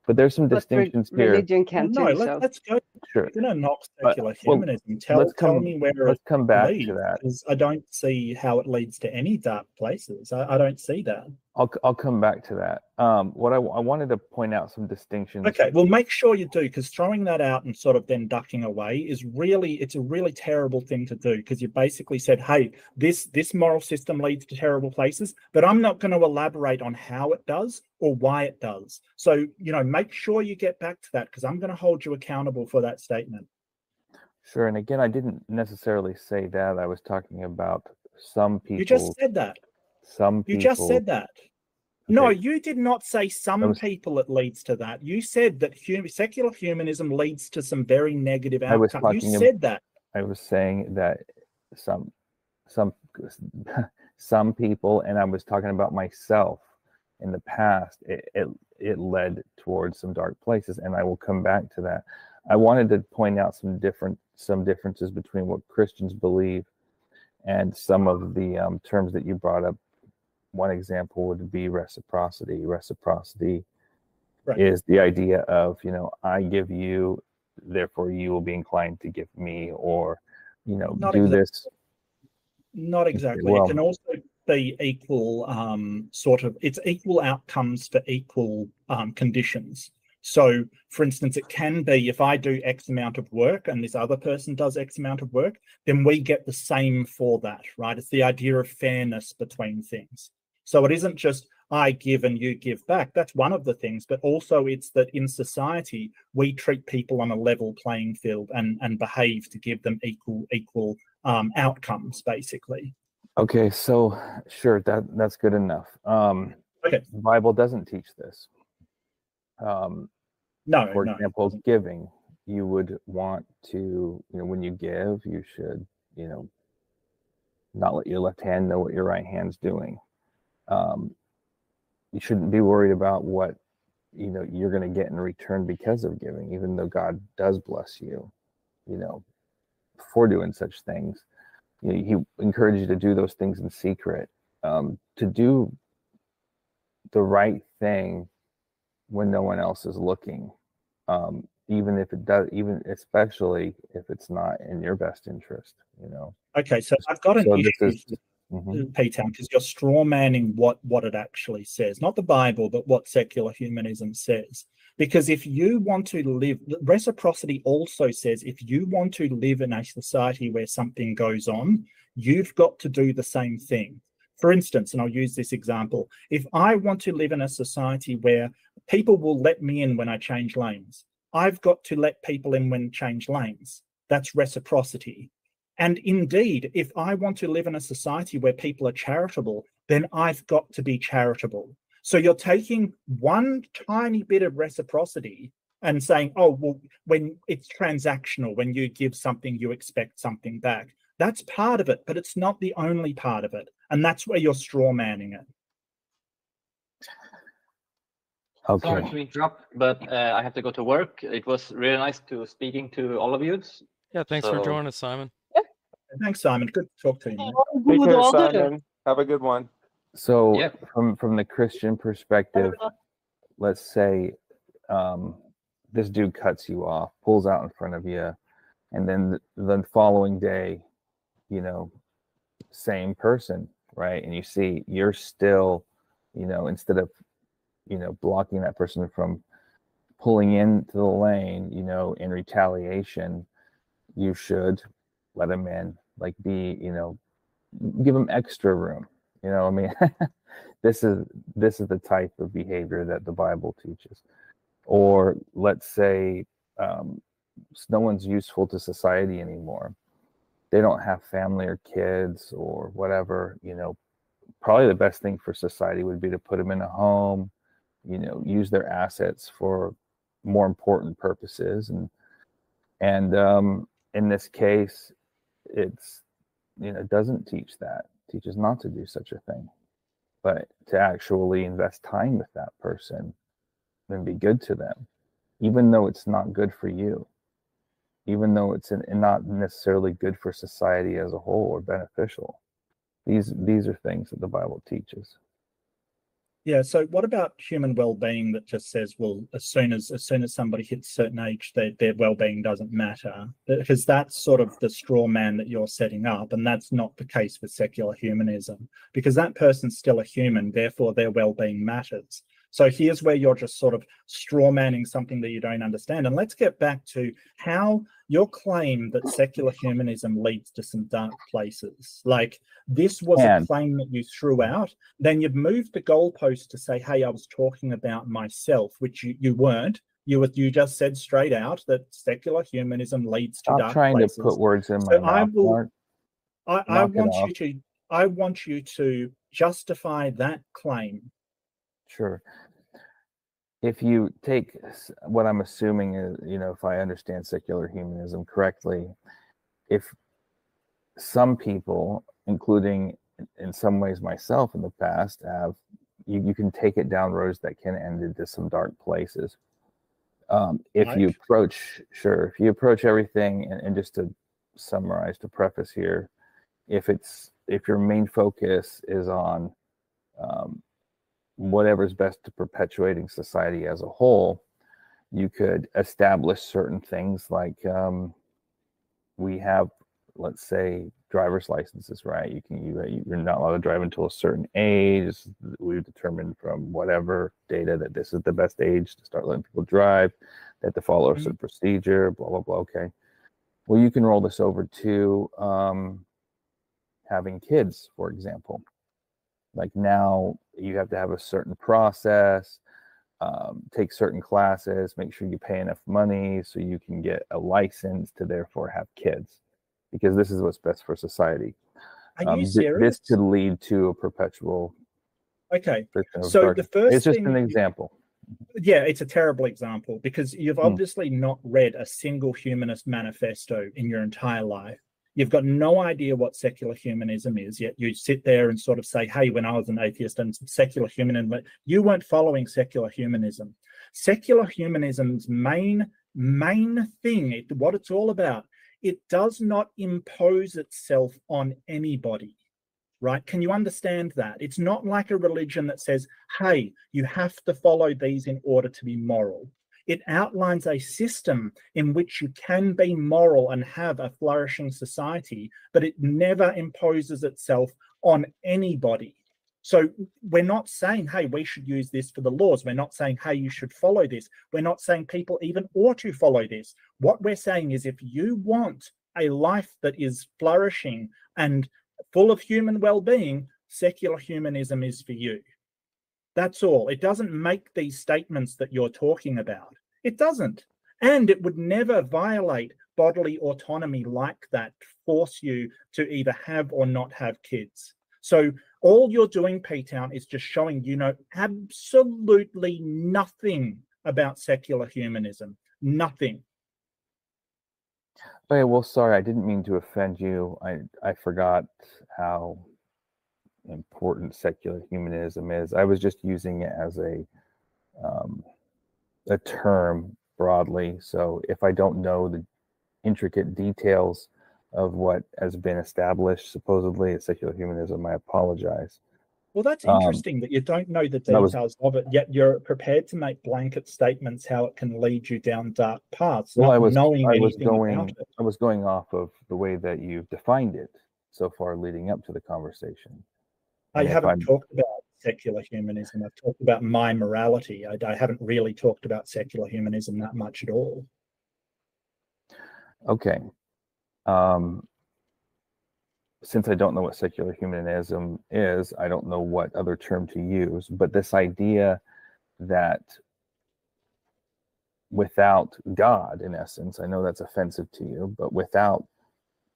But there's some distinctions here. Religion can too. Let's go. Sure. You're going to knock secular humanism. Tell me where let's come back leads, to that. Because I don't see how it leads to any dark places. I don't see that. I'll come back to that. What I wanted to point out some distinctions. Okay, well, make sure you do, because throwing that out and sort of then ducking away it's a really terrible thing to do, because you basically said, hey, this moral system leads to terrible places, but I'm not going to elaborate on how it does or why it does. So, make sure you get back to that, because I'm going to hold you accountable for that statement. Sure, and again, I didn't necessarily say that. I was talking about some people. You just said that. Some people. You just said that. Okay. No, you did not say some people it leads to that. You said that secular humanism leads to some very negative outcomes. You said that. I was saying that some people, and I was talking about myself in the past, it led towards some dark places, and I will come back to that. I wanted to point out some differences between what Christians believe and some of the terms that you brought up. One example would be reciprocity. Reciprocity is the idea of, I give you, therefore you will be inclined to give me, or, this. Not exactly. Well, it can also be equal, it's equal outcomes for equal conditions. So, for instance, it can be if I do X amount of work and this other person does X amount of work, then we get the same for that, right? It's the idea of fairness between things. So it isn't just, I give and you give back. That's one of the things, but also it's that in society we treat people on a level playing field and behave to give them equal outcomes, basically. Okay, so sure, that's good enough. Okay, the Bible doesn't teach this. No, For no. example, giving, you would want to, when you give, you should, not let your left hand know what your right hand's doing. You shouldn't be worried about what you're going to get in return because of giving, even though God does bless you, for doing such things. He encourages you to do those things in secret, to do the right thing when no one else is looking, even if it does, especially if it's not in your best interest. Okay, so I've got an issue, Mm-hmm. Peter, because you're straw manning what it actually says, not the Bible, but what secular humanism says. Because if you want to live, reciprocity also says if you want to live in a society where something goes on, you've got to do the same thing. For instance, and I'll use this example, if I want to live in a society where people will let me in when I change lanes, I've got to let people in when change lanes. That's reciprocity. And indeed, if I want to live in a society where people are charitable, then I've got to be charitable. So you're taking one tiny bit of reciprocity and saying, oh, well, when it's transactional, when you give something, you expect something back. That's part of it, but it's not the only part of it. And that's where you're straw manning it. Okay. Sorry to interrupt, but I have to go to work. It was really nice to speaking to all of you. Yeah, thanks for joining us, Simon. Thanks, Simon. Good to talk to you. Take care, Simon. Have a good one. So from the Christian perspective, let's say this dude cuts you off, pulls out in front of you, and then the following day, same person, right? And you see you're still, instead of, blocking that person from pulling into the lane, in retaliation, you should let him in, like give him extra room. This is the type of behavior that the Bible teaches. Or let's say no one's useful to society anymore. They don't have family or kids or whatever, probably the best thing for society would be to put them in a home, use their assets for more important purposes. And in this case, it's, doesn't teach that. It teaches not to do such a thing, but to actually invest time with that person and be good to them, even though it's not good for you, even though it's not necessarily good for society as a whole or beneficial. These are things that the Bible teaches. Yeah. So what about human well-being that just says, well, as soon as somebody hits a certain age, their well-being doesn't matter? Because that's sort of the straw man that you're setting up, and that's not the case with secular humanism, because that person's still a human, therefore their well-being matters. So here's where you're just sort of straw manning something that you don't understand. And let's get back to how your claim that secular humanism leads to some dark places. Like, this was a claim that you threw out. Then you've moved the goalpost to say, hey, I was talking about myself, which you weren't. You just said straight out that secular humanism leads to dark places. Stop trying to put words in my mouth. I want you to justify that claim. Sure. If you take what I'm assuming is, if I understand secular humanism correctly, if some people, including in some ways myself in the past, have, you can take it down roads that can end into some dark places. If you approach everything, and just to summarize, to preface here, if your main focus is on whatever's best to perpetuating society as a whole, you could establish certain things like we have, let's say, driver's licenses, right? You're not allowed to drive until a certain age. We've determined from whatever data that this is the best age to start letting people drive. They have to follow a certain procedure, blah, blah, blah. Okay. Well, you can roll this over to having kids, for example. Like now you have to have a certain process, take certain classes, make sure you pay enough money so you can get a license to therefore have kids, because this is what's best for society. Are you serious? This could lead to a perpetual. Okay, so the first it's just an example. Yeah, it's a terrible example because you've obviously not read a single humanist manifesto in your entire life. You've got no idea what secular humanism is, yet you sit there and sort of say, hey, when I was an atheist and secular humanism, you weren't following secular humanism. Secular humanism's main thing, what it's all about, it does not impose itself on anybody. Right? Can you understand that? It's not like a religion that says, hey, you have to follow these in order to be moral. It outlines a system in which you can be moral and have a flourishing society, but it never imposes itself on anybody. So we're not saying, hey, we should use this for the laws. We're not saying, hey, you should follow this. We're not saying people even ought to follow this. What we're saying is if you want a life that is flourishing and full of human well-being, secular humanism is for you. That's all. It doesn't make these statements that you're talking about. It doesn't. And it would never violate bodily autonomy like that, force you to either have or not have kids. So all you're doing, P-Town, is just showing you know absolutely nothing about secular humanism. Nothing. Okay, well, sorry, I didn't mean to offend you. I forgot how important secular humanism is. I was just using it as a term broadly. So if I don't know the intricate details of what has been established supposedly as secular humanism, I apologize. Well, that's interesting that you don't know the details of it, yet you're prepared to make blanket statements how it can lead you down dark paths, well, not I was going off of the way that you've defined it so far leading up to the conversation. I haven't talked about secular humanism. I've talked about my morality. I haven't really talked about secular humanism that much at all. Okay. Since I don't know what secular humanism is, I don't know what other term to use, but this idea that without God, in essence, I know that's offensive to you, but without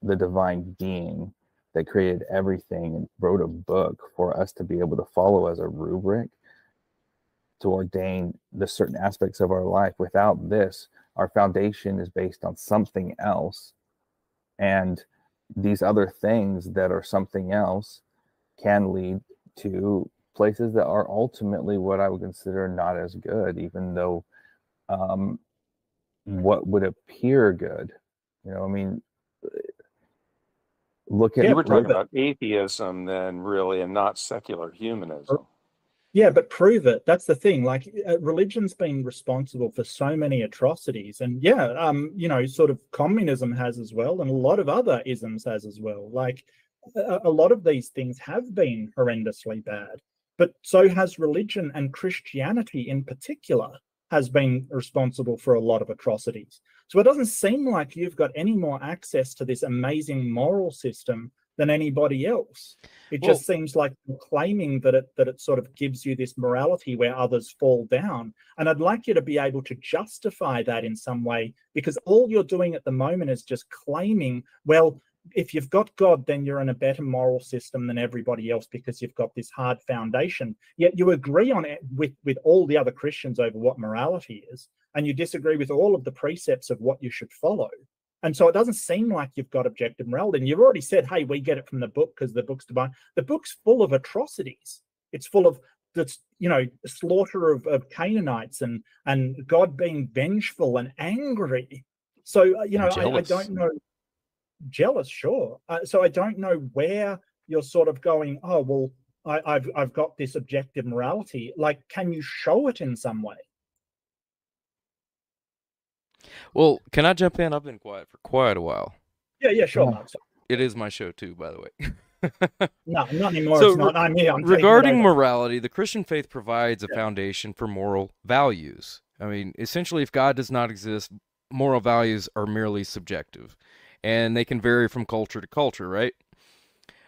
the divine being that created everything and wrote a book for us to be able to follow as a rubric to ordain the certain aspects of our life, without this, our foundation is based on something else. And these other things that are something else can lead to places that are ultimately what I would consider not as good, even though what would appear good, you know, I mean, look at you were talking about atheism then, really, and not secular humanism. Yeah, but prove it. That's the thing. Like, religion's been responsible for so many atrocities, and yeah, you know, sort of communism has as well, and a lot of other isms has as well. Like, a lot of these things have been horrendously bad, but so has religion, and Christianity in particular has been responsible for a lot of atrocities. So it doesn't seem like you've got any more access to this amazing moral system than anybody else. It just seems like you're claiming that it sort of gives you this morality where others fall down. And I'd like you to be able to justify that in some way, because all you're doing at the moment is just claiming, well, if you've got God, then you're in a better moral system than everybody else because you've got this hard foundation. Yet you agree on it with all the other Christians over what morality is, and you disagree with all of the precepts of what you should follow. And so it doesn't seem like you've got objective morality. And you've already said, hey, we get it from the book because the book's divine. The book's full of atrocities. It's full of, you know, slaughter of Canaanites and God being vengeful and angry. So, you know, I don't know. Jealous, sure. So I don't know where you're sort of going, oh, well, I've got this objective morality. Like, can you show it in some way? Well, can I jump in? I've been quiet for quite a while. Yeah, sure, Mark. It is my show too, by the way. No, not anymore. So it's not. I'm here. I'm regarding morality, the Christian faith provides a foundation for moral values. I mean, essentially, if God does not exist, moral values are merely subjective, and they can vary from culture to culture, right?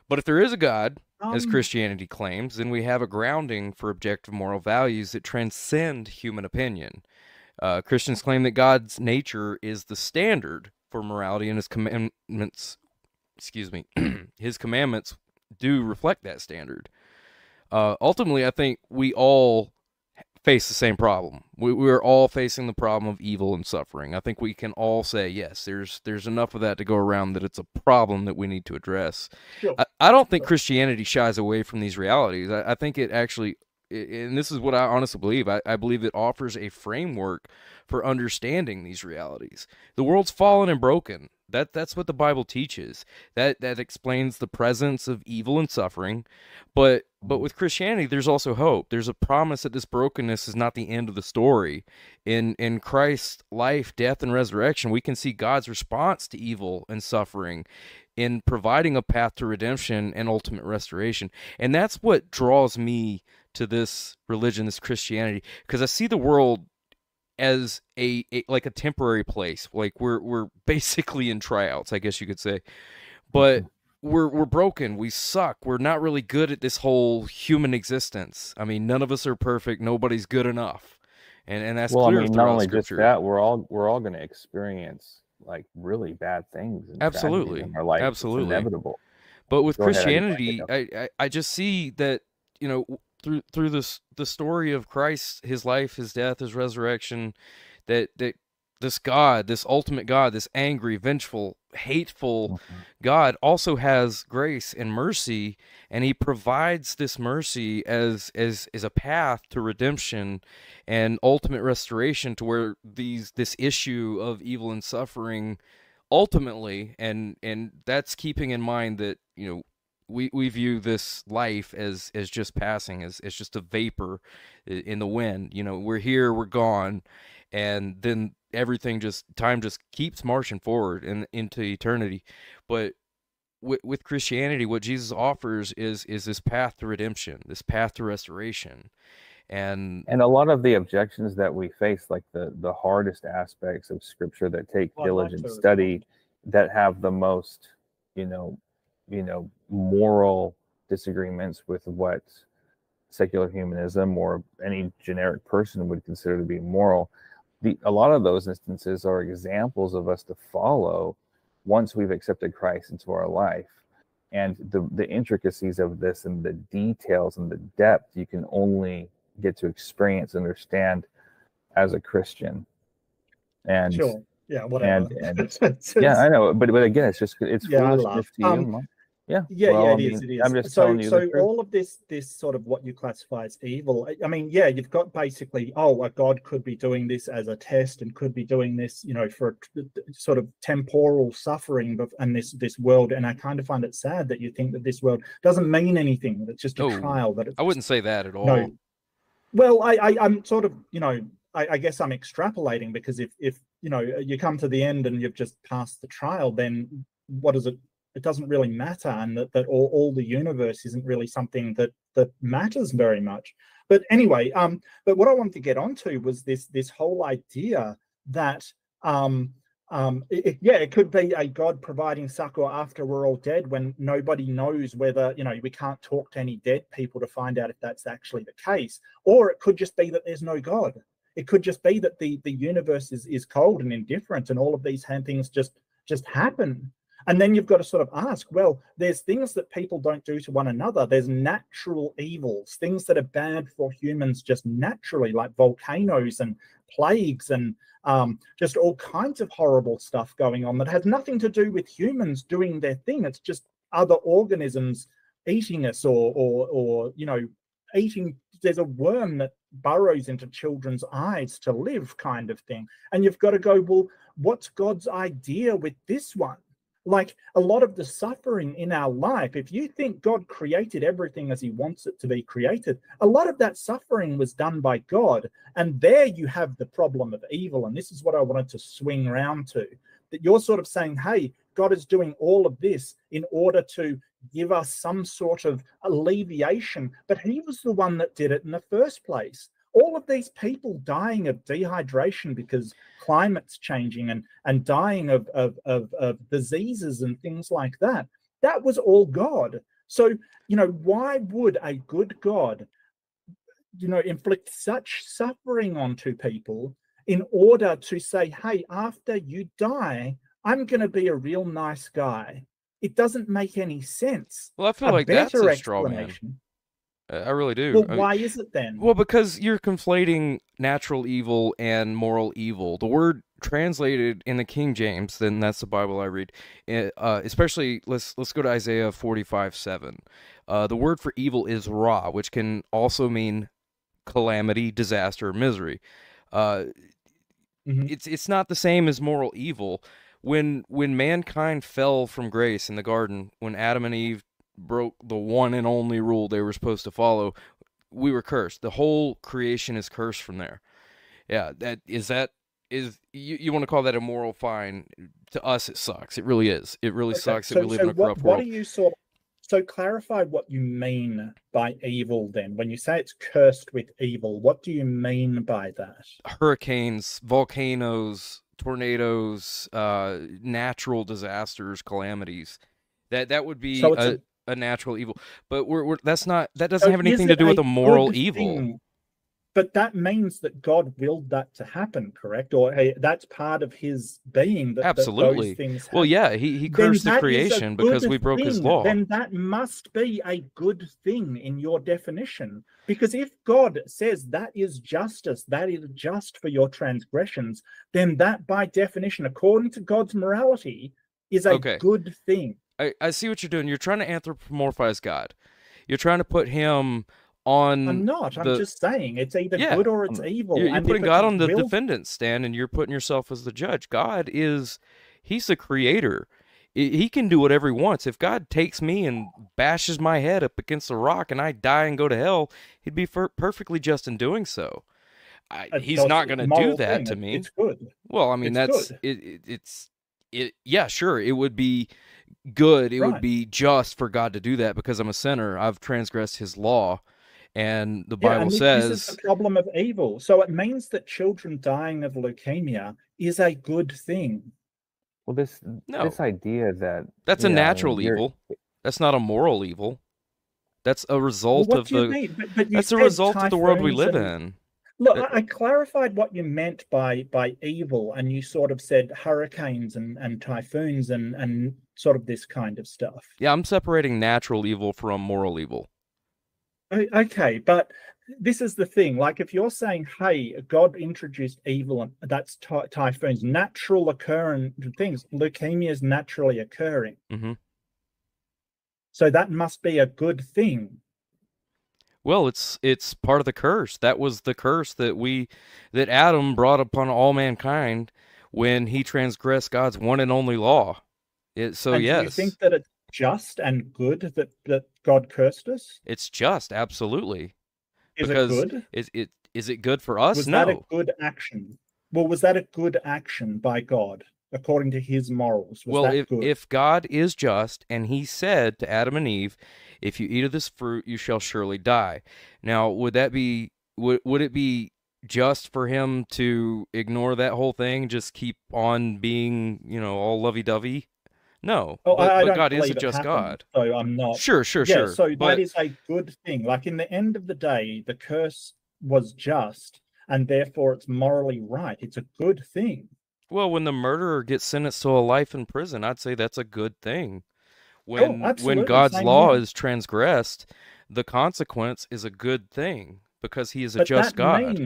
But if there is a God, as Christianity claims, then we have a grounding for objective moral values that transcend human opinion. Christians claim that God's nature is the standard for morality, and his commandments, his commandments do reflect that standard. Ultimately, I think we all face the same problem. We're all facing the problem of evil and suffering. I think we can all say, yes, there's enough of that to go around that it's a problem that we need to address. Sure. I don't think Christianity shies away from these realities. I think it actually, and this is what I honestly believe, I believe it offers a framework for understanding these realities. The world's fallen and broken. That's what the Bible teaches. That explains the presence of evil and suffering. But with Christianity, there's also hope. There's a promise that this brokenness is not the end of the story. In Christ's life, death, and resurrection, we can see God's response to evil and suffering in providing a path to redemption and ultimate restoration. And that's what draws me to this religion, this Christianity, because I see the world as a like a temporary place. Like we're basically in tryouts, I guess you could say. But we're broken, we suck, we're not really good at this whole human existence. I mean, none of us are perfect, nobody's good enough. And that's clear. I mean, not only just that, we're all going to experience like really bad things and absolutely in our life. Absolutely. It's inevitable. But with Christianity, I just see that, you know, through the story of Christ, his life, his death, his resurrection, that this God, this ultimate God, this angry, vengeful, hateful God also has grace and mercy, and he provides this mercy as a path to redemption and ultimate restoration, to where this issue of evil and suffering ultimately, and that's keeping in mind that, you know, we view this life as just passing, as just a vapor in the wind. You know, we're here, we're gone, and then time just keeps marching forward into eternity. But with Christianity, what Jesus offers is this path to redemption, this path to restoration. And a lot of the objections that we face, like the hardest aspects of Scripture that take diligent study, that have the most, you know, moral disagreements with what secular humanism or any generic person would consider to be moral. A lot of those instances are examples of us to follow once we've accepted Christ into our life. And the intricacies of this and the details and the depth you can only get to experience and understand as a Christian. And sure. Yeah, whatever. And yeah, I know, but again, it's foolishness to you. Yeah, it is. I'm just telling you. So all of this sort of what you classify as evil. I mean, yeah, you've got basically, a God could be doing this as a test and could be doing this, you know, for sort of temporal suffering, and this world. And I kind of find it sad that you think that this world doesn't mean anything. That it's just a trial. That I wouldn't say that at all. No. Well, I'm sort of, you know, I guess I'm extrapolating, because if you know, you come to the end and you've just passed the trial, then what is it? It doesn't really matter, and that all the universe isn't really something that matters very much. But anyway, but what I wanted to get onto was this whole idea that it could be a God providing succor after we're all dead, when nobody knows whether, you know, we can't talk to any dead people to find out if that's actually the case. Or it could just be that there's no God. It could just be that the universe is cold and indifferent, and all of these things just happen. And then you've got to sort of ask, well, there's things that people don't do to one another. There's natural evils, things that are bad for humans just naturally, like volcanoes and plagues and just all kinds of horrible stuff going on that has nothing to do with humans doing their thing. It's just other organisms eating us, or you know, eating. There's a worm that burrows into children's eyes to live, kind of thing. And you've got to go, well, what's God's idea with this one? Like, a lot of the suffering in our life, if you think God created everything as he wants it to be created, a lot of that suffering was done by God. And there you have the problem of evil. And this is what I wanted to swing around to, that you're sort of saying, hey, God is doing all of this in order to give us some sort of alleviation, but he was the one that did it in the first place. All of these people dying of dehydration because climate's changing, and dying of diseases and things like that, that was all God. So, why would a good God, inflict such suffering onto people in order to say, hey, after you die, I'm going to be a real nice guy? It doesn't make any sense. Well, I feel like that's a straw man. I really do. Well, why is it then? Well, because you're conflating natural evil and moral evil. The word translated in the King James, then that's the Bible I read, especially, let's go to Isaiah 45:7. The word for evil is ra, which can also mean calamity, disaster, misery. It's not the same as moral evil. When mankind fell from grace in the garden, when Adam and Eve broke the one and only rule they were supposed to follow, we were cursed. The whole creation is cursed from there. Yeah, you want to call that a moral? Fine. To us, it sucks. It really is. It really sucks that we live in a corrupt world. What do you so clarify what you mean by evil then? When you say it's cursed with evil, what do you mean by that? Hurricanes, volcanoes, tornadoes, natural disasters, calamities. That would be a natural evil. But that doesn't have anything to do with a moral evil. But that means that God willed that to happen, correct? Or that's part of his being. Absolutely. That those things happen. Well, yeah, he cursed the creation because we broke his law. Then that must be a good thing in your definition. Because if God says that is justice, that is just for your transgressions, then that by definition, according to God's morality, is a good thing. I see what you're doing. You're trying to anthropomorphize God. You're trying to put him on. I'm not. I'm just saying it's either good or it's evil. You're putting God on the defendant stand, and you're putting yourself as the judge. God he's the creator. He can do whatever he wants. If God takes me and bashes my head up against a rock and I die and go to hell, he'd be perfectly just in doing so. He's not going to do that to me. It's good. Well, I mean, yeah, sure. It would be good. It would be just for God to do that because I'm a sinner. I've transgressed his law. And the Bible says this is the problem of evil. So it means that children dying of leukemia is a good thing. Well, this idea that's a natural evil. That's not a moral evil. That's a result of the. That's a result of the world we live in. Look, I clarified what you meant by evil, and you sort of said hurricanes and typhoons and sort of this kind of stuff. Yeah, I'm separating natural evil from moral evil. Okay, but this is the thing. Like, if you're saying, hey, God introduced evil, and that's typhoons, natural occurring things, leukemia is naturally occurring. So that must be a good thing. Well, it's part of the curse. That was the curse that Adam brought upon all mankind when he transgressed God's one and only law. Yes. Do you think that it's just and good that God cursed us? It's just, absolutely. Is it good? Is it good for us? Was no. that a good action? Well, was that a good action by God according to his morals? If God is just and he said to Adam and Eve, if you eat of this fruit, you shall surely die. Now, would it be just for him to ignore that whole thing, just keep on being, all lovey-dovey? No, but God is a just God. So I'm not. Sure. So that is a good thing. Like, in the end of the day, the curse was just, and therefore it's morally right. It's a good thing. Well, when the murderer gets sentenced to a life in prison, I'd say that's a good thing. When God's law is transgressed, the consequence is a good thing because he is a just God.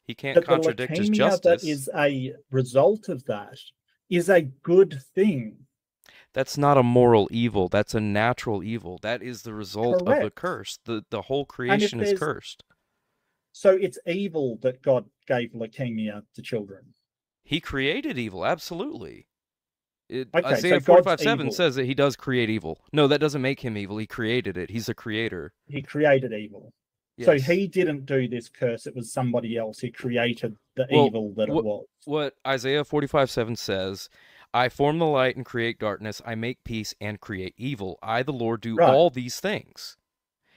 He can't contradict his justice. That is a result of that is a good thing. That's not a moral evil. That's a natural evil. That is the result of the curse. The whole creation is cursed. So it's evil that God gave leukemia to children. He created evil, absolutely. Isaiah 45:7 says that he does create evil. No, that doesn't make him evil. He created it. He's a creator. He created evil. Yes. So he didn't do this curse. It was somebody else. He created the evil that it was. What Isaiah 45:7 says, I form the light and create darkness. I make peace and create evil. I, the Lord, do all these things.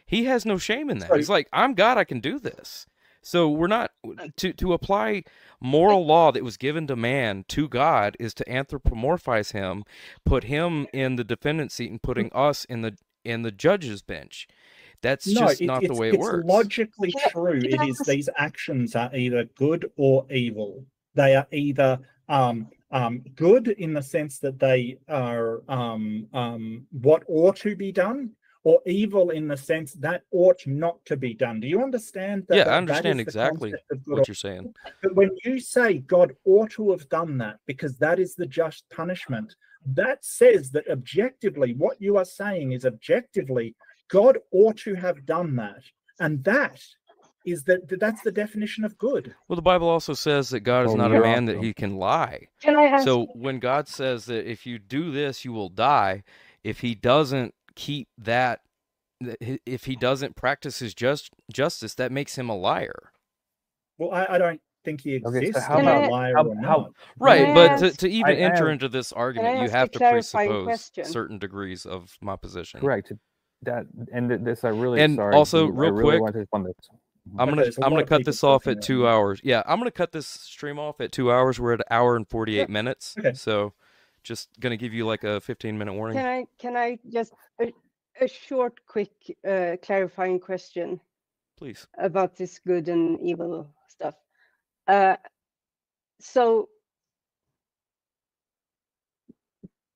He has no shame in that. He's like, I'm God. I can do this. So we're not to apply moral law that was given to man to God is to anthropomorphize him, put him in the defendant seat, and putting us in and the judge's bench. That's just not the way it works. It's logically true. It is these actions are either good or evil. They are either good in the sense that they are what ought to be done, or evil in the sense that ought not to be done. Do you understand that? Yeah, I understand exactly what you're saying. But when you say God ought to have done that because that is the just punishment, that says that objectively, what you are saying is objectively, God ought to have done that. And that's the definition of good. Well, the Bible also says that God is not a man that he can lie. Can I ask? So when God says that if you do this, you will die, if he doesn't keep that, if he doesn't practice his justice, that makes him a liar. Well, I don't think he exists. Okay, so how about, a liar or not. Right, but ask, to even enter into this argument, you have to presuppose certain degrees of my position. Correct. That and this I really and sorry. also Dude, real I really quick, want to on this. I'm gonna cut this off at 2 hours. Yeah, I'm gonna cut this stream off at 2 hours. We're at 1 hour and 48 minutes. Okay. So just gonna give you like a 15-minute warning. Can I just a short, quick, clarifying question? Please. About this good and evil stuff. So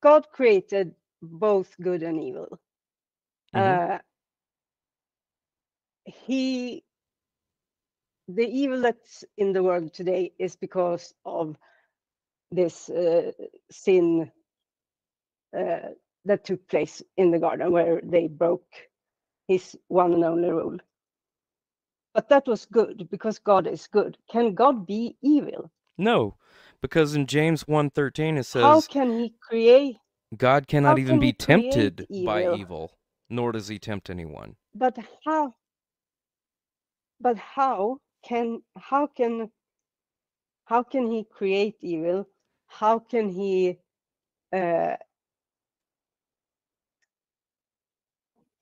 God created both good and evil. The evil that's in the world today is because of this sin that took place in the garden, where they broke his one and only rule. But that was good because God is good. Can God be evil? No, because in James 1:13 it says, how can he create? God cannot even be tempted by evil, nor does he tempt anyone. But how? But how can he create evil? How can he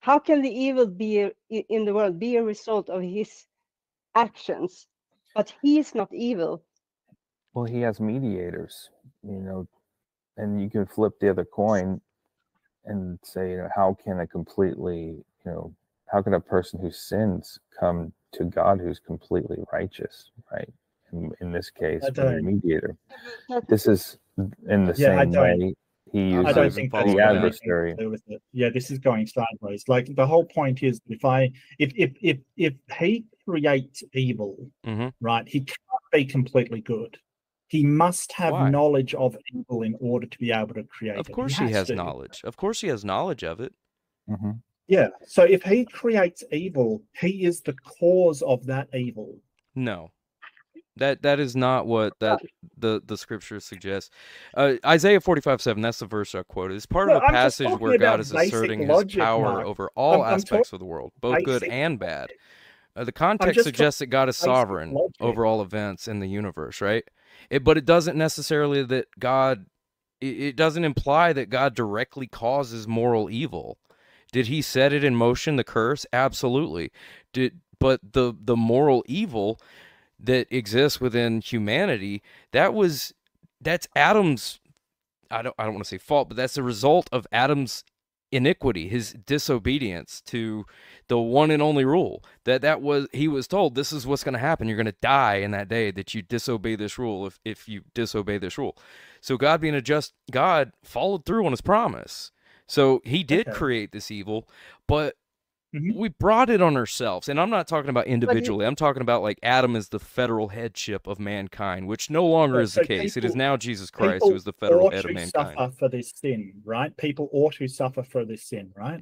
how can the evil be in the world be a result of his actions? But he is not evil. Well, he has mediators, and you can flip the other coin and say, how can how can a person who sins come to God who's completely righteous, right? In this case, a mediator. This is in the same way he uses the adversary. Yeah, this is going sideways. Like the whole point is, if he creates evil, right, he can't be completely good. He must have knowledge of evil in order to be able to create it. Of course he has knowledge. Of course he has knowledge of it. Yeah, so if he creates evil, he is the cause of that evil. No. That is not what the scripture suggests. Isaiah 45:7, that's the verse I quoted. It's part of a passage where God is asserting his power over all aspects of the world, both good and bad. The context suggests that God is sovereign over all events in the universe, right? But it doesn't necessarily that God, it doesn't imply that God directly causes moral evil. Did he set it in motion, the curse? Absolutely. But the moral evil that exists within humanity, that's Adam's, I don't want to say fault, but that's the result of Adam's iniquity, his disobedience to the one and only rule. He was told, this is what's going to happen. You're going to die in that day that you disobey this rule, if you disobey this rule. So God, being a just God, followed through on his promise. So he did create this evil, but we brought it on ourselves. And I'm not talking about individually. I'm talking about like Adam is the federal headship of mankind, which no longer is the case. It is now Jesus Christ who is the federal head of mankind. Suffer for this sin, right? People ought to suffer for this sin, right?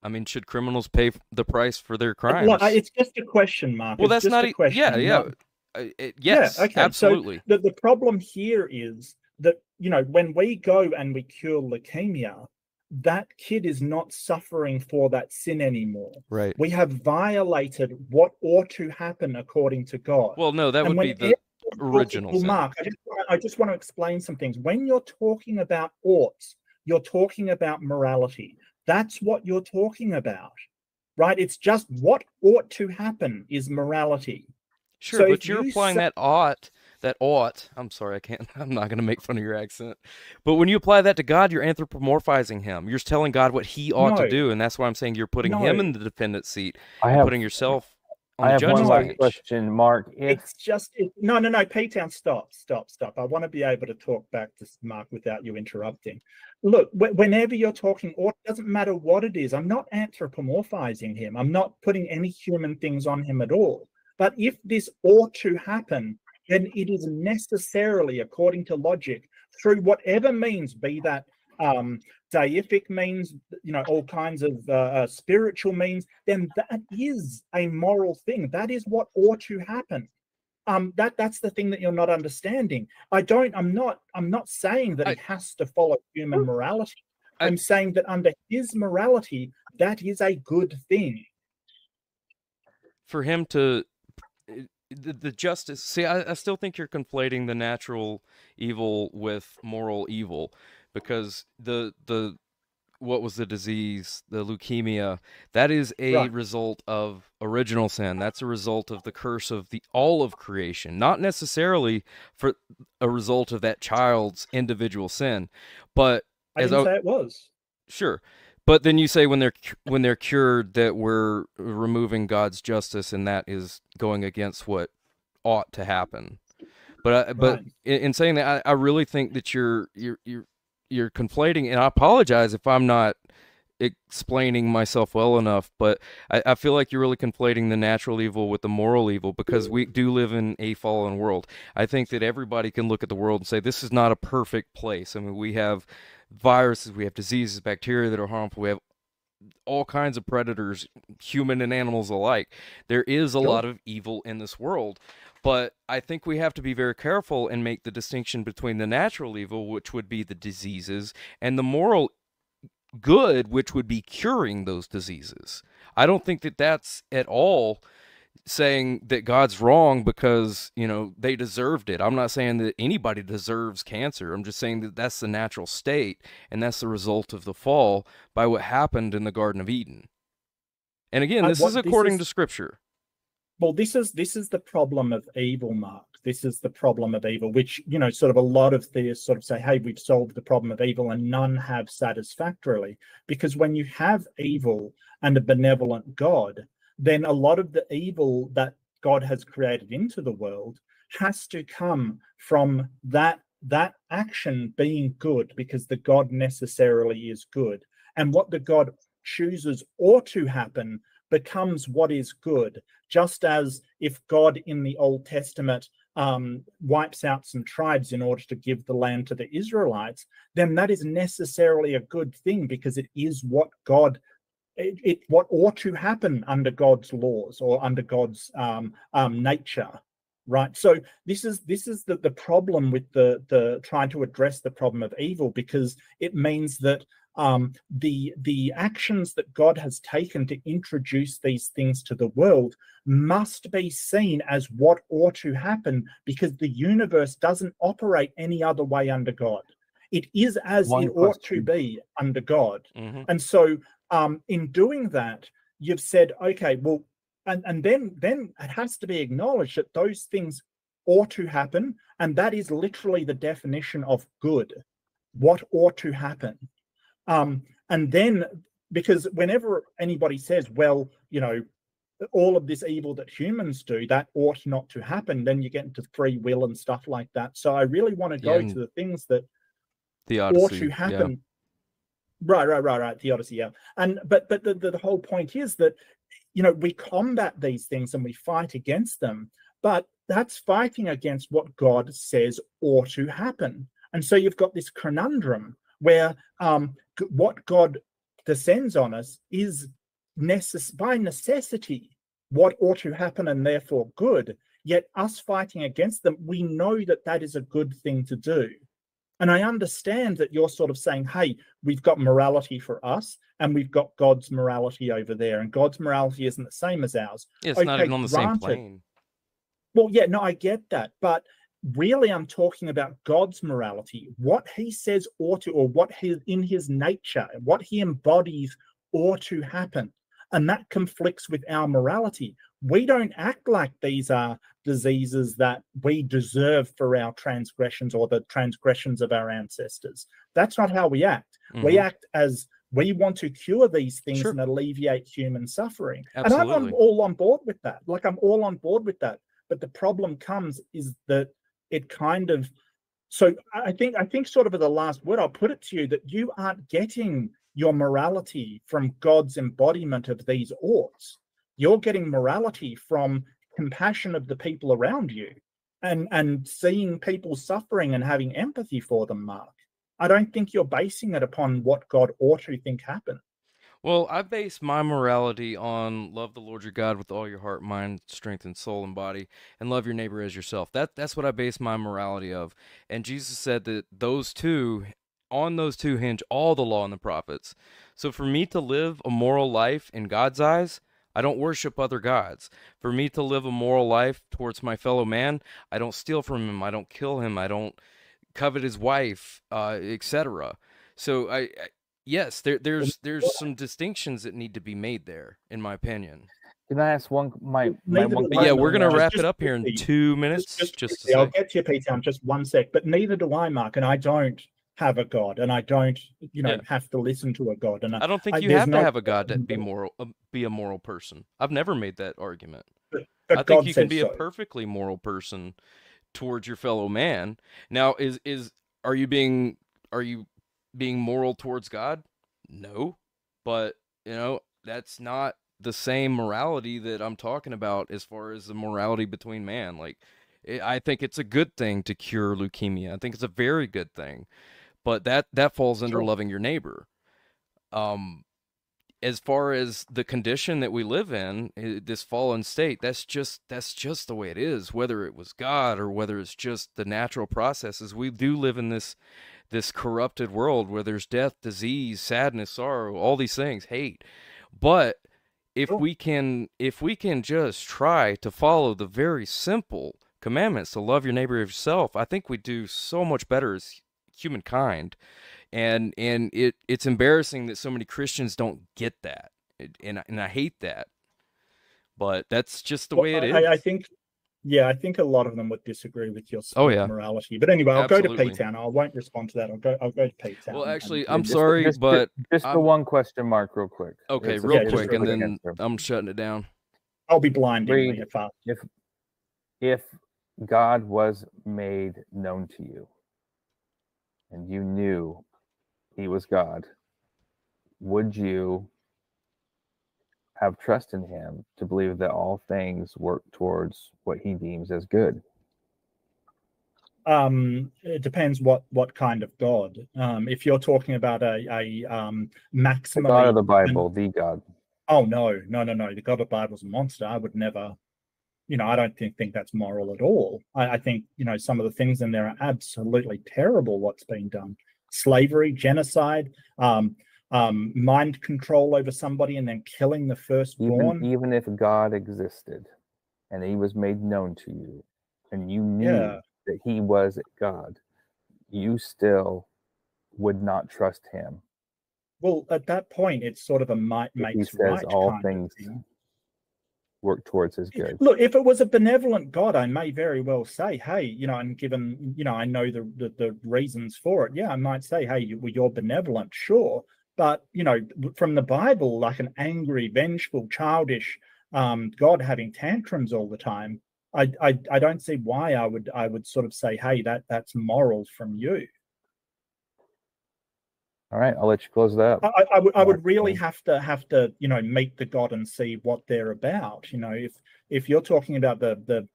I mean, should criminals pay the price for their crimes? It's just a question, Mark. Well, that's not a question. Yes, okay. Absolutely. So the problem here is that, when we go and we cure leukemia, that kid is not suffering for that sin anymore. Right. We have violated what ought to happen according to God. Well, no, that would be the original sin. Mark, I just want to explain some things. When you're talking about oughts, you're talking about morality. That's what you're talking about, right? It's just what ought to happen is morality. Sure, but you're applying that ought that ought, I'm sorry, I can't, I'm not going to make fun of your accent, but when you apply that to God, you're anthropomorphizing him. You're telling God what he ought to do, and that's why I'm saying you're putting him in the defendant seat and putting yourself on the judge's one bench. question, Mark. It's just no, P-Town, stop. I want to be able to talk back to Mark without you interrupting. Look, whenever you're talking, or it doesn't matter what it is, I'm not anthropomorphizing him. I'm not putting any human things on him at all. But if this ought to happen, then it is necessarily, according to logic, through whatever means, be that deific means, all kinds of spiritual means, then that is a moral thing. That is what ought to happen. That's the thing that you're not understanding. I'm not saying that it has to follow human morality. I'm saying that under his morality, that is a good thing. For him to the justice. See, I still think you're conflating the natural evil with moral evil, because the what was the disease, the leukemia, that is a result of original sin. That's a result of the curse of all of creation, not necessarily for a result of that child's individual sin. But I didn't say it was. Sure. But then you say when they're cured that we're removing God's justice, and that is going against what ought to happen. But in saying that, I really think that you're conflating, and I apologize if I'm not explaining myself well enough, but I feel like you're really conflating the natural evil with the moral evil, because we do live in a fallen world. I think that everybody can look at the world and say this is not a perfect place. I mean, we have viruses, we have diseases, bacteria that are harmful, we have all kinds of predators, human and animals alike. There is a lot of evil in this world, but I think we have to be very careful and make the distinction between the natural evil, which would be the diseases, and the moral good, which would be curing those diseases. I don't think that that's at all saying that God's wrong because, they deserved it. I'm not saying that anybody deserves cancer. I'm just saying that that's the natural state, and that's the result of the fall by what happened in the Garden of Eden. And again, this is according to Scripture. Well, this is the problem of evil, Mark. This is the problem of evil, which, sort of a lot of theists sort of say, hey, we've solved the problem of evil, and none have satisfactorily. Because when you have evil and a benevolent God, then a lot of the evil that God has created into the world has to come from that action being good, because the God necessarily is good. And what the God chooses ought to happen becomes what is good. Just as if God in the Old Testament wipes out some tribes in order to give the land to the Israelites, then that is necessarily a good thing, because it is what God what ought to happen under God's laws or under God's nature, right? So this is the problem with the trying to address the problem of evil, because it means that the actions that God has taken to introduce these things to the world must be seen as what ought to happen, because the universe doesn't operate any other way under God. It is as it ought to be under God. Mm-hmm. And so in doing that, you've said, okay, well, and then it has to be acknowledged that those things ought to happen, and that is literally the definition of good, what ought to happen. And then, because whenever anybody says, well, all of this evil that humans do, that ought not to happen, then you get into free will and stuff like that. So I really want to go to the things that ought to happen. Yeah. Right. The Odyssey, yeah. And but the whole point is that, we combat these things and we fight against them, but that's fighting against what God says ought to happen. And so you've got this conundrum where what God descends on us is by necessity what ought to happen and therefore good, yet us fighting against them, we know that that is a good thing to do. And I understand that you're sort of saying, hey, we've got morality for us and we've got God's morality over there, and God's morality isn't the same as ours. Yeah, it's not even on the same plane. Well, yeah, no, I get that. But really, I'm talking about God's morality, what he says ought to, or what in his nature, what he embodies ought to happen. And that conflicts with our morality. we don't act like these are diseases that we deserve for our transgressions or the transgressions of our ancestors. That's not how we act. We act as we want to cure these things and alleviate human suffing. Absolutely. And I'm all on board with that. Like, I'm all on board with that. But the problem comes is that it kind of, so I think sort of at the last word, I'll put it to you that you aren't getting your morality from God's embodiment of these oughts. You're getting morality from compassion of the people around you and seeing people suffering and having empathy for them, Mark. I don't think you're basing it upon what God ought to think happened. Well, I base my morality on love the Lord your God with all your heart, mind, strength, and soul and body, and love your neighbor as yourself. That's what I base my morality of. And Jesus said that on those two hinge all the law and the prophets. So for me to live a moral life in God's eyes, I don't worship other gods. For me to live a moral life towards my fellow man, I don't steal from him, I don't kill him, I don't covet his wife, etc. So yes, there's some distinctions that need to be made there, in my opinion. Can I ask one? But yeah, we're gonna wrap it up here in 2 minutes. I'll get to you, Peter, in just one sec. But neither do I, Mark, and I don't have a God, and I don't, have to listen to a God. And I don't think you have to have a God to be a moral person. I've never made that argument. But I think you can be a perfectly moral person towards your fellow man. Now, are you being moral towards God? No, but that's not the same morality that I'm talking about as far as the morality between man. Like, I think it's a good thing to cure leukemia. I think it's a very good thing. But that falls under loving your neighbor. As far as the condition that we live in, this fallen state, that's just the way it is. Whether it was God or whether it's just the natural processes, we do live in this corrupted world where there's death, disease, sadness, sorrow, all these things, hate. But if we can just try to follow the very simple commandments to love your neighbor as yourself, I think we do so much better as humankind. And it's embarrassing that so many Christians don't get that, and I hate that, but that's just the way it is. I think a lot of them would disagree with your morality. But anyway, I'll go to P-Town. I won't respond to that. I'll go to P-Town. Well, actually, I'm sorry, but just the one question mark, real quick. Okay, real quick, and then I'm shutting it down. I'll be blinding if God was made known to you, and you knew he was God, would you have trust in him to believe that all things work towards what he deems as good? It depends what kind of God. If you're talking about a maximally the God of the Bible, the God. Oh no! The God of the Bible's a monster. I would never. I don't think that's moral at all. I think, some of the things in there are absolutely terrible, what's been done. Slavery, genocide, mind control over somebody and then killing the firstborn. Even if God existed and he was made known to you and you knew that he was God, you still would not trust him. Well, at that point, it's sort of a might makes right. He says all things work towards his good. Look, if it was a benevolent God, I may very well say, hey, and given, I know the reasons for it, I might say, hey, you're benevolent, sure. But, from the Bible, like an angry, vengeful, childish God having tantrums all the time, I don't see why I would sort of say, hey, that's moral from you. All right, I'll let you close that up. I would really have to meet the God and see what they're about. If you're talking about the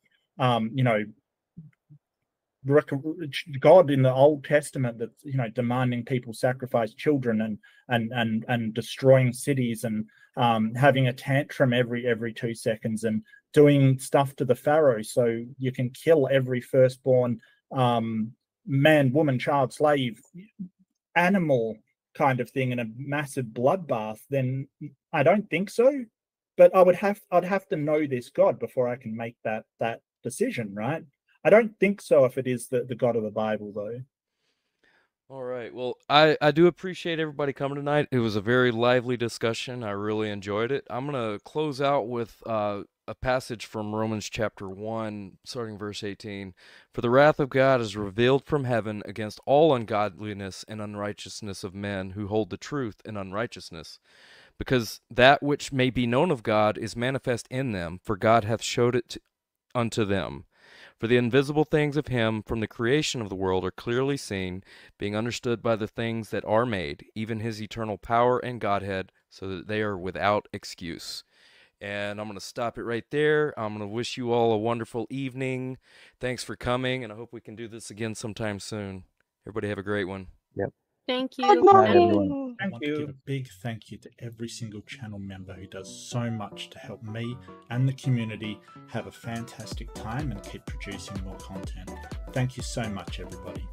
God in the Old Testament that's demanding people sacrifice children and destroying cities and having a tantrum every 2 seconds and doing stuff to the Pharaoh so you can kill every firstborn man, woman, child, slave, animal kind of thing in a massive bloodbath, then I don't think so. But I'd have to know this God before I can make that decision, right? I don't think so if it is the God of the Bible, though. All right. Well, I do appreciate everybody coming tonight. It was a very lively discussion. I really enjoyed it. I'm going to close out with a passage from Romans chapter 1, starting verse 18. For the wrath of God is revealed from heaven against all ungodliness and unrighteousness of men who hold the truth in unrighteousness. Because that which may be known of God is manifest in them, for God hath showed it unto them. For the invisible things of him from the creation of the world are clearly seen, being understood by the things that are made, even his eternal power and Godhead, so that they are without excuse. And I'm going to stop it right there. I'm going to wish you all a wonderful evening. Thanks for coming, and I hope we can do this again sometime soon. Everybody have a great one. Yep. Thank Good you. Night, everyone. I want to give a big thank you to every single channel member who does so much to help me and the community have a fantastic time and keep producing more content. Thank you so much, everybody.